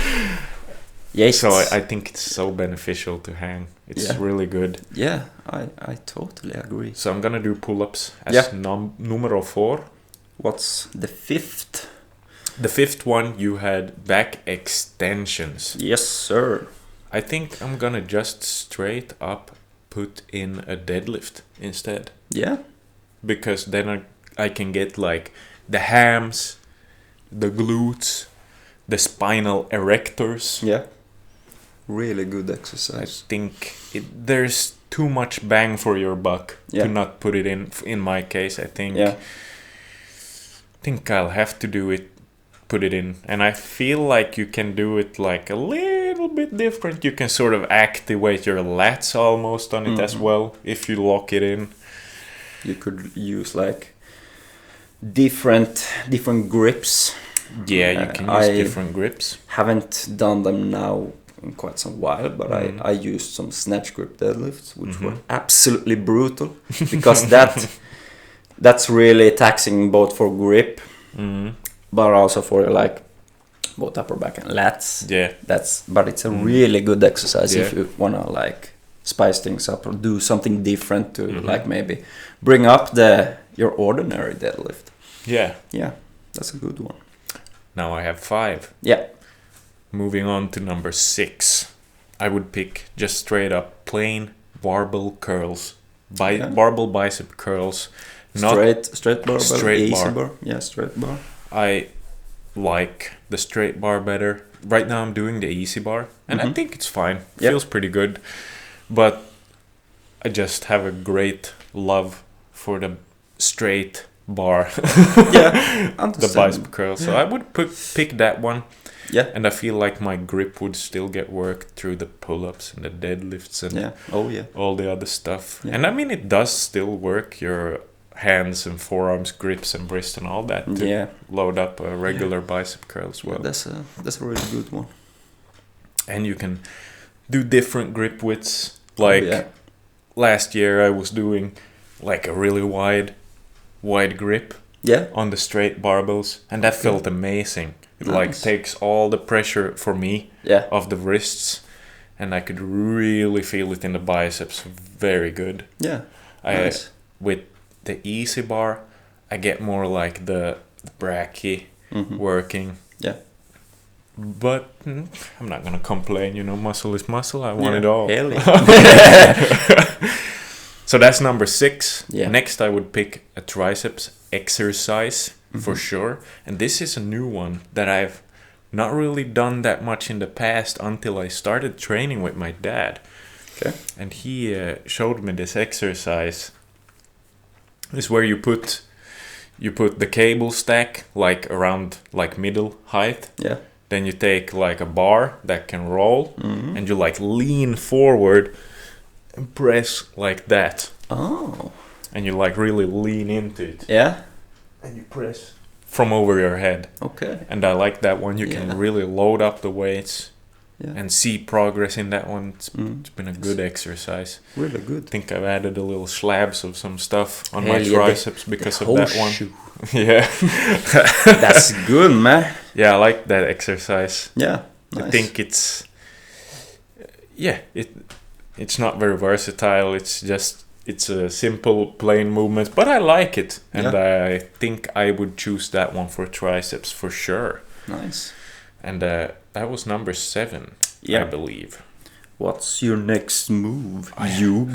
Speaker 2: Yes.
Speaker 1: So I think it's so beneficial to hang. It's really good.
Speaker 2: Yeah, I totally agree.
Speaker 1: So I'm gonna do pull-ups as numero 4.
Speaker 2: What's the 5th?
Speaker 1: The 5th one, you had back extensions.
Speaker 2: Yes, sir.
Speaker 1: I think I'm gonna just straight up put in a deadlift instead.
Speaker 2: Yeah.
Speaker 1: Because then I can get like the hams, the glutes, the spinal erectors.
Speaker 2: Yeah. Really good exercise.
Speaker 1: I think there's too much bang for your buck to not put it in my case, I think.
Speaker 2: Yeah.
Speaker 1: I think I'll have to put it in. And I feel like you can do it like a little bit different. You can sort of activate your lats almost on it as well if you lock it in.
Speaker 2: You could use like different grips.
Speaker 1: Yeah, you can use different grips.
Speaker 2: Haven't done them now in quite some while, but I used some snatch grip deadlifts, which were absolutely brutal because that's really taxing both for grip, but also for like both upper back and lats.
Speaker 1: Yeah,
Speaker 2: but it's a really good exercise if you wanna like spice things up or do something different to like maybe bring up your ordinary deadlift.
Speaker 1: Yeah,
Speaker 2: that's a good one.
Speaker 1: Now I have 5.
Speaker 2: Yeah.
Speaker 1: Moving on to number 6, I would pick just straight up plain barbell curls, barbell bicep curls.
Speaker 2: Straight bar, easy
Speaker 1: bar.
Speaker 2: Yeah, straight bar.
Speaker 1: I like the straight bar better. Right now I'm doing the easy bar, and I think it's fine. Feels pretty good, but I just have a great love for the straight bar. The bicep curl. So I would pick that one.
Speaker 2: Yeah.
Speaker 1: And I feel like my grip would still get worked through the pull-ups and the deadlifts and all the other stuff. Yeah. And I mean, it does still work your hands and forearms, grips and wrist and all that to load up a regular bicep curl as well.
Speaker 2: Yeah, that's a really good one.
Speaker 1: And you can do different grip widths. Like last year I was doing like a really wide grip on the straight barbells, and that felt amazing. It like takes all the pressure for me of the wrists, and I could really feel it in the biceps. Very good.
Speaker 2: Yeah.
Speaker 1: With the easy bar, I get more like the brachii working. Yeah. But I'm not gonna complain. Muscle is muscle. I want it all.
Speaker 2: Hell yeah.
Speaker 1: So that's number 6.
Speaker 2: Yeah.
Speaker 1: Next, I would pick a triceps exercise for sure. And this is a new one that I've not really done that much in the past until I started training with my dad.
Speaker 2: Okay.
Speaker 1: And he showed me this exercise. It's where you put you put the cable stack like around like middle height.
Speaker 2: Yeah.
Speaker 1: Then you take like a bar that can roll, and you like lean forward and press like that.
Speaker 2: Oh.
Speaker 1: And you like really lean into it.
Speaker 2: Yeah.
Speaker 1: And you press from over your head.
Speaker 2: Okay.
Speaker 1: And I like that one. You can really load up the weights and see progress in that one. It's been a good exercise.
Speaker 2: Really good.
Speaker 1: I think I've added a little slabs of some stuff on my triceps because of that one. Yeah.
Speaker 2: That's good, man.
Speaker 1: Yeah, I like that exercise.
Speaker 2: Yeah. Nice.
Speaker 1: I think it's it's not very versatile. It's a simple plain movement, but I like it, and I think I would choose that one for triceps for sure.
Speaker 2: Nice.
Speaker 1: And that was number 7, I believe.
Speaker 2: What's your next move, Hugh?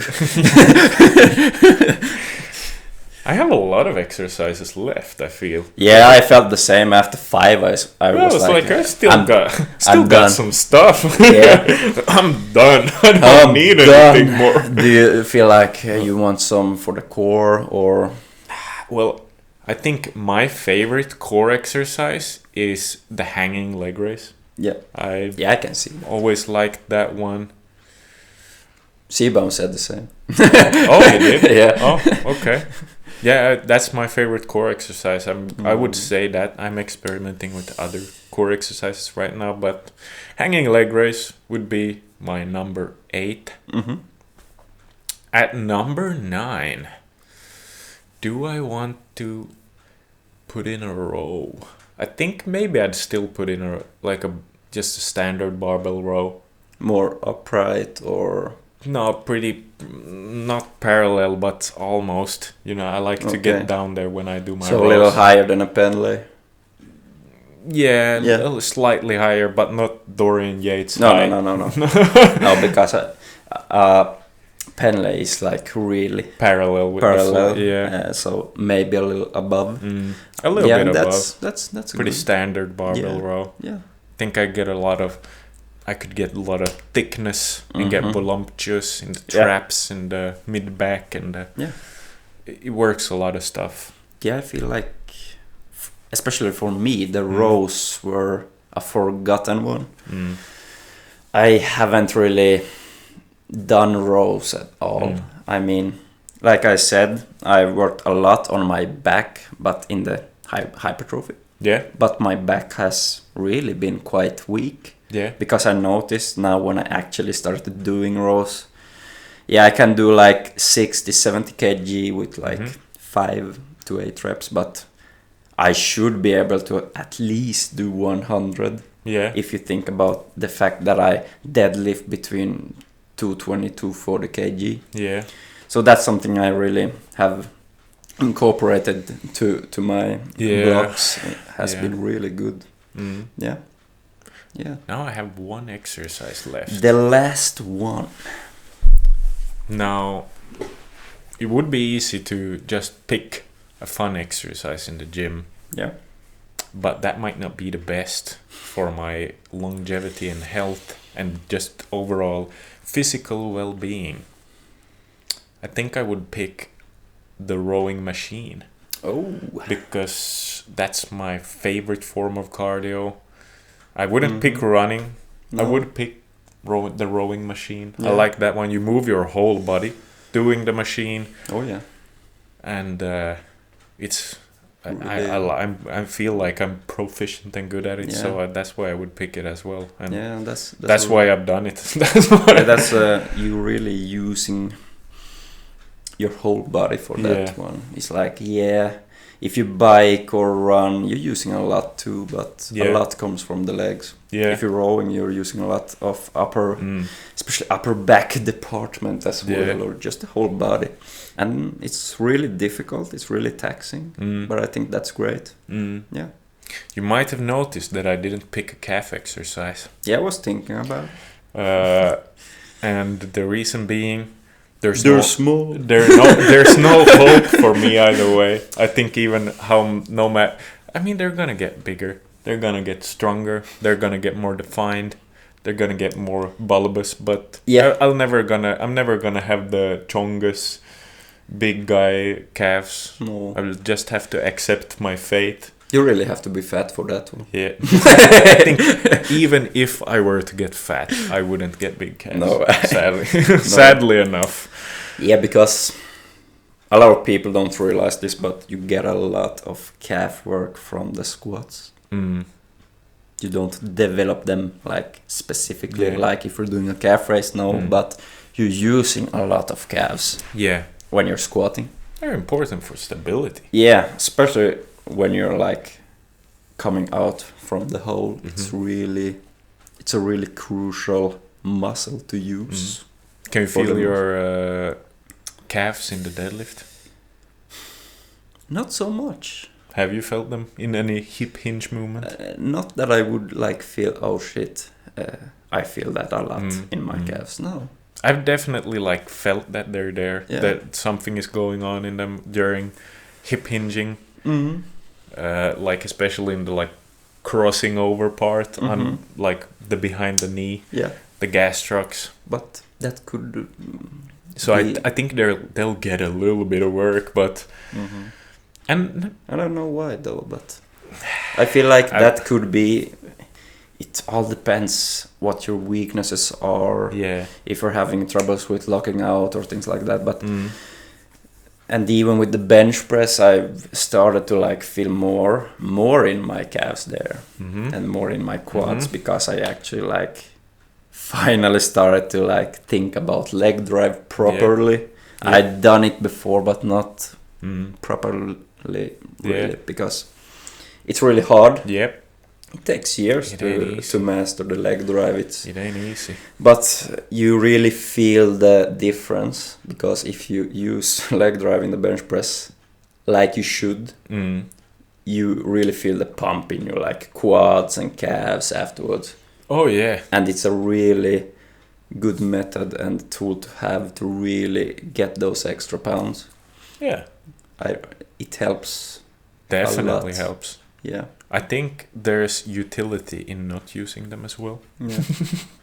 Speaker 1: I have a lot of exercises left, I feel.
Speaker 2: Yeah, I felt the same after 5. I was like
Speaker 1: I still got some stuff.
Speaker 2: Yeah.
Speaker 1: I'm done. I don't need anything more.
Speaker 2: Do you feel like you want some for the core or?
Speaker 1: Well, I think my favorite core exercise is the hanging leg raise.
Speaker 2: Yeah. I can see that.
Speaker 1: Always liked that one.
Speaker 2: Seabaum said the same.
Speaker 1: Oh, he did?
Speaker 2: Yeah.
Speaker 1: Oh, okay. Yeah, that's my favorite core exercise. I would say that I'm experimenting with other core exercises right now, but hanging leg raise would be my number 8. At number 9, do I want to put in a row? I think maybe I'd still put in just a standard barbell row.
Speaker 2: More upright or?
Speaker 1: No, not parallel, but almost. I like to get down there when I do my rows.
Speaker 2: So a little higher than a Penley?
Speaker 1: Yeah, a little slightly higher, but not Dorian Yates
Speaker 2: No.
Speaker 1: high.
Speaker 2: No, because Penley is like really
Speaker 1: parallel with
Speaker 2: parallel.
Speaker 1: Yeah.
Speaker 2: So maybe a little above.
Speaker 1: A little bit above.
Speaker 2: That's
Speaker 1: pretty
Speaker 2: good.
Speaker 1: Standard barbell row.
Speaker 2: Yeah.
Speaker 1: I think I could get a lot of thickness and get voluptuous in the traps and the mid back and it works a lot of stuff.
Speaker 2: Yeah, I feel like, especially for me, the rows were a forgotten one. I haven't really done rows at all. I mean, like I said, I worked a lot on my back, but in the hypertrophy.
Speaker 1: Yeah.
Speaker 2: But my back has really been quite weak.
Speaker 1: Yeah.
Speaker 2: Because I noticed now when I actually started doing rows, I can do like 60, 70 kg with like 5 to 8 reps, but I should be able to at least do 100.
Speaker 1: Yeah.
Speaker 2: If you think about the fact that I deadlift between 220 to 40 kg.
Speaker 1: Yeah.
Speaker 2: So that's something I really have incorporated to my blocks. It has been really good. Yeah. Yeah.
Speaker 1: Now I have one exercise left.
Speaker 2: The last one.
Speaker 1: Now, it would be easy to just pick a fun exercise in the gym.
Speaker 2: Yeah.
Speaker 1: But that might not be the best for my longevity and health and just overall physical well-being. I think I would pick the rowing machine.
Speaker 2: Oh.
Speaker 1: Because that's my favorite form of cardio. I wouldn't pick running. No. I would pick the rowing machine. Yeah. I like that one. You move your whole body doing the machine.
Speaker 2: Oh yeah.
Speaker 1: And it's I feel like I'm proficient and good at it. So that's why I would pick it as well. And that's why I've done it.
Speaker 2: That's you really using your whole body for that one. It's like if you bike or run, you're using a lot too, but a lot comes from the legs. Yeah. If you're rowing, you're using a lot of especially upper back department as well, or just the whole body. And it's really difficult. It's really taxing, but I think that's great. Yeah.
Speaker 1: You might have noticed that I didn't pick a calf exercise.
Speaker 2: Yeah, I was thinking about
Speaker 1: and the reason being, there's no hope for me either way. I think even they're gonna get bigger, they're gonna get stronger, they're gonna get more defined, they're gonna get more bulbous. But I'm never gonna have the chongus big guy calves.
Speaker 2: No.
Speaker 1: I will just have to accept my fate.
Speaker 2: You really have to be fat for that one.
Speaker 1: Yeah. I think even if I were to get fat, I wouldn't get big calves.
Speaker 2: No.
Speaker 1: Sadly. Sadly enough.
Speaker 2: Yeah, because a lot of people don't realize this, but you get a lot of calf work from the squats. You don't develop them like specifically, like if you're doing a calf race, but you're using a lot of calves.
Speaker 1: Yeah.
Speaker 2: When you're squatting.
Speaker 1: They're important for stability.
Speaker 2: Yeah, especially when you're like coming out from the hole. It's a really crucial muscle to use.
Speaker 1: Can you feel your calves in the deadlift?
Speaker 2: Not so much.
Speaker 1: Have you felt them in any hip hinge movement?
Speaker 2: Not that I would like feel, oh shit, I feel that a lot in my calves. No.
Speaker 1: I've definitely like felt that they're there, that something is going on in them during hip hinging. Like especially in the like crossing over part on like the behind the knee, the gastrocs.
Speaker 2: But that could.
Speaker 1: So I think they'll get a little bit of work, but and
Speaker 2: I don't know why though, but I feel like that could be. It all depends what your weaknesses are.
Speaker 1: Yeah.
Speaker 2: If you're having troubles with locking out or things like that, but. And even with the bench press, I've started to like feel more in my calves there and more in my quads because I actually like finally started to like think about leg drive properly. Yeah. I'd done it before, but not properly really because it's really hard.
Speaker 1: Yep.
Speaker 2: It takes years to master the leg drive.
Speaker 1: It ain't easy.
Speaker 2: But you really feel the difference because if you use leg drive in the bench press like you should, you really feel the pump in your like quads and calves afterwards.
Speaker 1: Oh yeah.
Speaker 2: And it's a really good method and tool to have to really get those extra pounds.
Speaker 1: Yeah.
Speaker 2: It helps.
Speaker 1: Definitely helps.
Speaker 2: Yeah.
Speaker 1: I think there's utility in not using them as well.
Speaker 2: Yeah.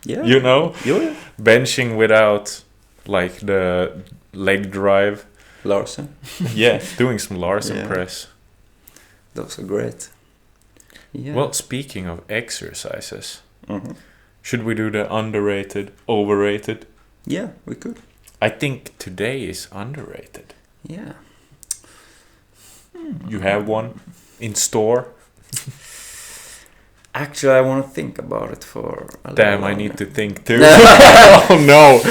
Speaker 2: Yeah.
Speaker 1: You know?
Speaker 2: Yeah.
Speaker 1: Benching without like the leg drive.
Speaker 2: Larsen.
Speaker 1: Yeah, doing some Larsen press.
Speaker 2: Those are great. Yeah.
Speaker 1: Well, speaking of exercises, should we do the underrated, overrated?
Speaker 2: Yeah, we could.
Speaker 1: I think today is underrated.
Speaker 2: Yeah.
Speaker 1: You have one in store?
Speaker 2: Actually, I want to think about it for a
Speaker 1: Damn, I need to think too. Oh no!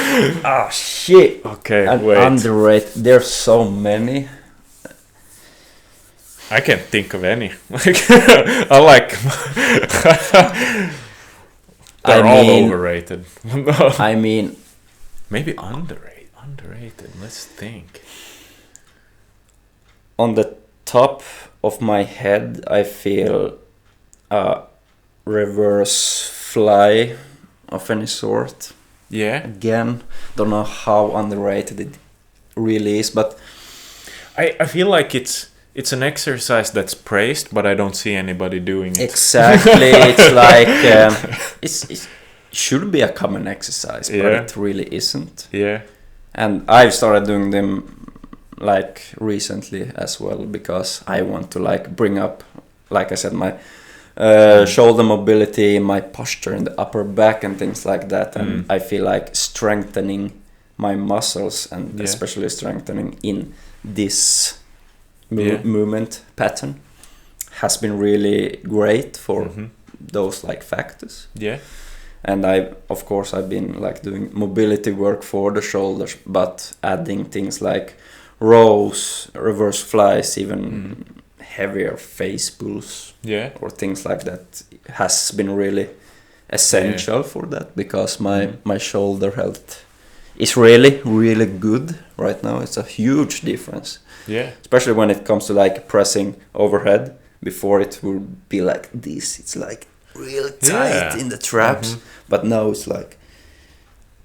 Speaker 2: Oh shit!
Speaker 1: Okay,
Speaker 2: wait. Underrated. There's so many.
Speaker 1: I can't think of any. I like. They're all overrated.
Speaker 2: I mean,
Speaker 1: maybe underrated. Underrated. Let's think.
Speaker 2: On the top of my head, I feel a reverse fly of any sort.
Speaker 1: Yeah.
Speaker 2: Again, don't know how underrated it really is, but
Speaker 1: I feel like it's an exercise that's praised, but I don't see anybody doing it.
Speaker 2: Exactly. It's like it should be a common exercise, but it really isn't.
Speaker 1: Yeah. And
Speaker 2: I've started doing them like recently as well because I want to like bring up, like I said, my shoulder mobility, my posture in the upper back and things like that, and I feel like strengthening my muscles and especially strengthening in this movement pattern has been really great for those like factors.
Speaker 1: Yeah.
Speaker 2: And I've been like doing mobility work for the shoulders, but adding things like rows, reverse flies, even heavier face pulls, or things like that has been really essential for that because my shoulder health is really good right now. It's a huge difference.
Speaker 1: Yeah.
Speaker 2: Especially when it comes to like pressing overhead. Before it would be like this. It's like real tight in the traps. But now it's like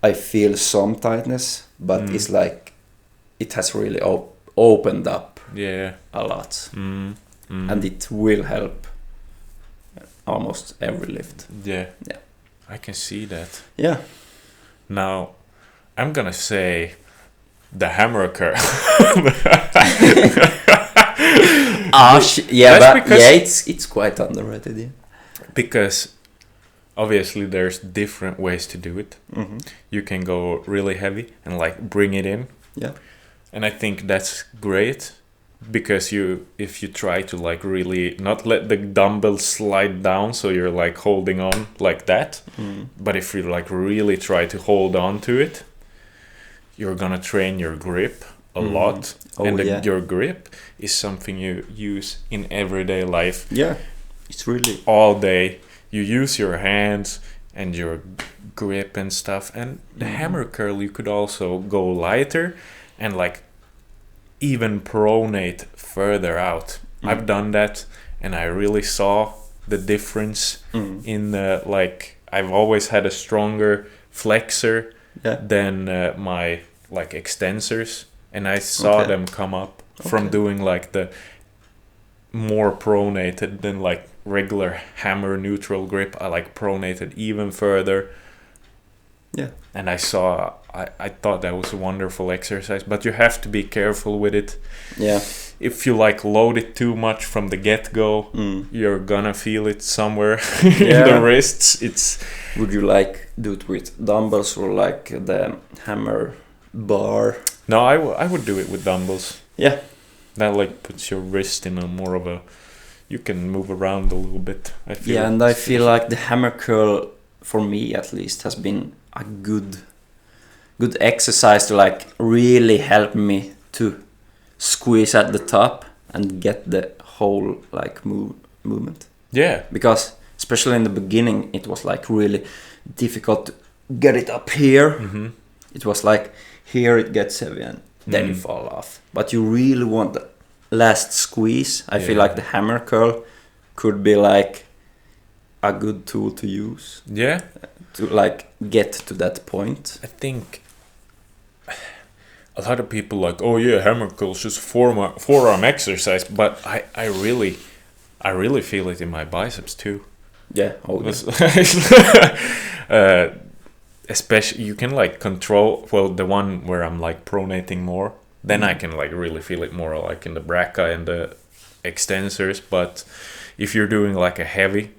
Speaker 2: I feel some tightness, but it's like it has really opened up a lot. And it will help almost every lift.
Speaker 1: Yeah. I can see that.
Speaker 2: Yeah.
Speaker 1: Now, I'm gonna say the hammer curl.
Speaker 2: It's quite underrated. Yeah.
Speaker 1: Because obviously there's different ways to do it.
Speaker 2: Mm-hmm.
Speaker 1: You can go really heavy and like bring it in.
Speaker 2: Yeah.
Speaker 1: And I think that's great because if you try to like really not let the dumbbell slide down so you're like holding on like that, but if you like really try to hold on to it, you're gonna train your grip a lot. Your grip is something you use in everyday life.
Speaker 2: Yeah, it's really
Speaker 1: all day. You use your hands and your grip and stuff. And the hammer curl, you could also go lighter and like even pronate further out. I've done that and I really saw the difference in like I've always had a stronger flexor than my like extensors, and I saw them come up from doing like the more pronated than like regular hammer neutral grip. I like pronated even further.
Speaker 2: Yeah.
Speaker 1: And I thought that was a wonderful exercise, but you have to be careful with it.
Speaker 2: Yeah.
Speaker 1: If you like load it too much from the get-go, you're gonna feel it somewhere in the wrists.
Speaker 2: Would you like do it with dumbbells or like the hammer bar?
Speaker 1: No, I would do it with dumbbells.
Speaker 2: Yeah.
Speaker 1: That like puts your wrist in a more of a, you can move around a little bit. I feel
Speaker 2: like the hammer curl, for me at least, has been a good exercise to like really help me to squeeze at the top and get the whole like movement.
Speaker 1: Yeah.
Speaker 2: Because especially in the beginning, it was like really difficult to get it up here. Mm-hmm. It was like here it gets heavy and then you fall off. But you really want the last squeeze. I feel like the hammer curl could be like a good tool to use.
Speaker 1: Yeah.
Speaker 2: To like get to that point.
Speaker 1: I think a lot of people like, oh yeah, hammer curl's just forearm exercise, but I really feel it in my biceps too.
Speaker 2: Yeah.
Speaker 1: Especially you can like control the one where I'm like pronating more, then I can like really feel it more like in the bracha and the extensors. But if you're doing like a heavy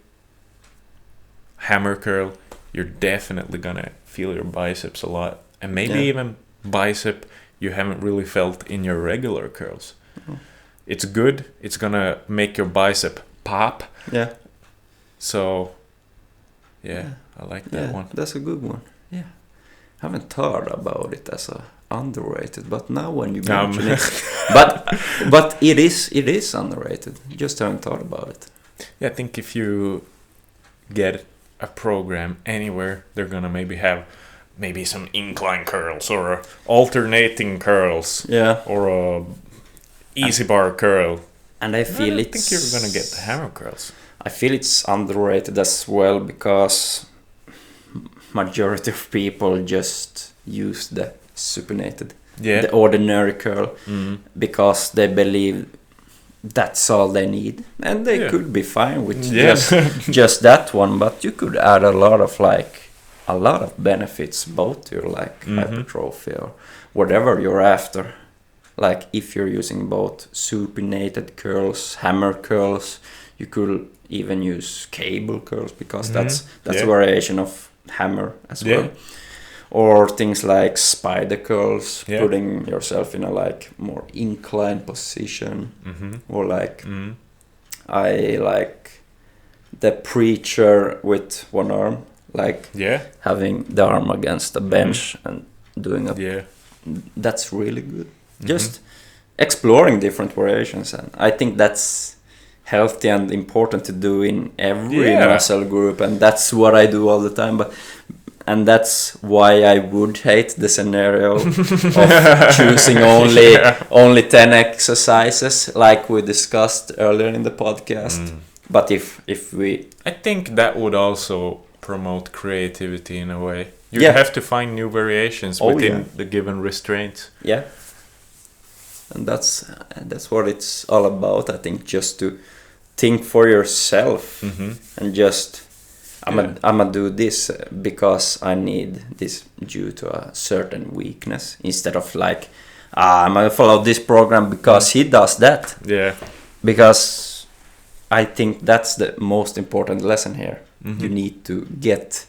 Speaker 1: hammer curl, you're definitely gonna feel your biceps a lot, and maybe even bicep you haven't really felt in your regular curls. It's good. It's gonna make your bicep pop.
Speaker 2: Yeah.
Speaker 1: So I like that one.
Speaker 2: That's a good one. Yeah. I haven't thought about it as a underrated, but now when you mention it, but it is underrated. You just haven't thought about it.
Speaker 1: Yeah, I think if you get a program anywhere, they're gonna have some incline curls or alternating curls.
Speaker 2: Yeah.
Speaker 1: Or a easy bar curl.
Speaker 2: And I think
Speaker 1: you're gonna get the hammer curls.
Speaker 2: I feel it's underrated as well because majority of people just use the supinated, the ordinary curl, because they believe that's all they need, and they could be fine with just that one. But you could add a lot of benefits, both to your like hypertrophy or whatever you're after. Like if you're using both supinated curls, hammer curls, you could even use cable curls because that's a variation of hammer as well. Or things like spider curls, putting yourself in a like more inclined position, or like I like the preacher with one arm, like having the arm against the bench and doing a. That's really good. Just exploring different variations, and I think that's healthy and important to do in every muscle group, and that's what I do all the time. And that's why I would hate the scenario of choosing only 10 exercises, like we discussed earlier in the podcast. But if we,
Speaker 1: I think that would also promote creativity in a way. You have to find new variations within the given restraints.
Speaker 2: Yeah. And that's what it's all about. I think just to think for yourself and just I'm gonna do this because I need this due to a certain weakness, instead of like, I'm gonna follow this program because he does that.
Speaker 1: Yeah.
Speaker 2: Because I think that's the most important lesson here. Mm-hmm. You need to get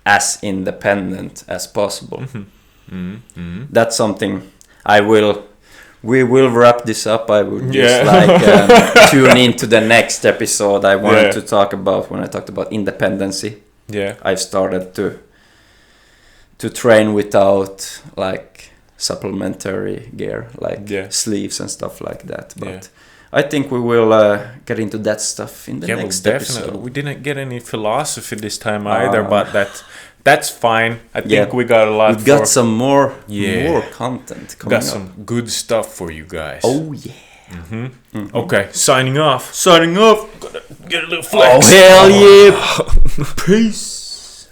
Speaker 2: as independent as possible. Mm-hmm. Mm-hmm. That's something we will wrap this up. I would just tune into the next episode. I wanted to talk about, when I talked about independency.
Speaker 1: Yeah.
Speaker 2: I've started to train without like supplementary gear, like sleeves and stuff like that. But I think we will get into that stuff in the next episode.
Speaker 1: We didn't get any philosophy this time either, but that's fine. I think we got a lot.
Speaker 2: We've got some more content coming up.
Speaker 1: Got some good stuff for you guys.
Speaker 2: Oh yeah.
Speaker 1: Mm-hmm. Mm-hmm. Okay, signing off. Gotta get a little flex.
Speaker 2: Oh hell yeah.
Speaker 1: Peace.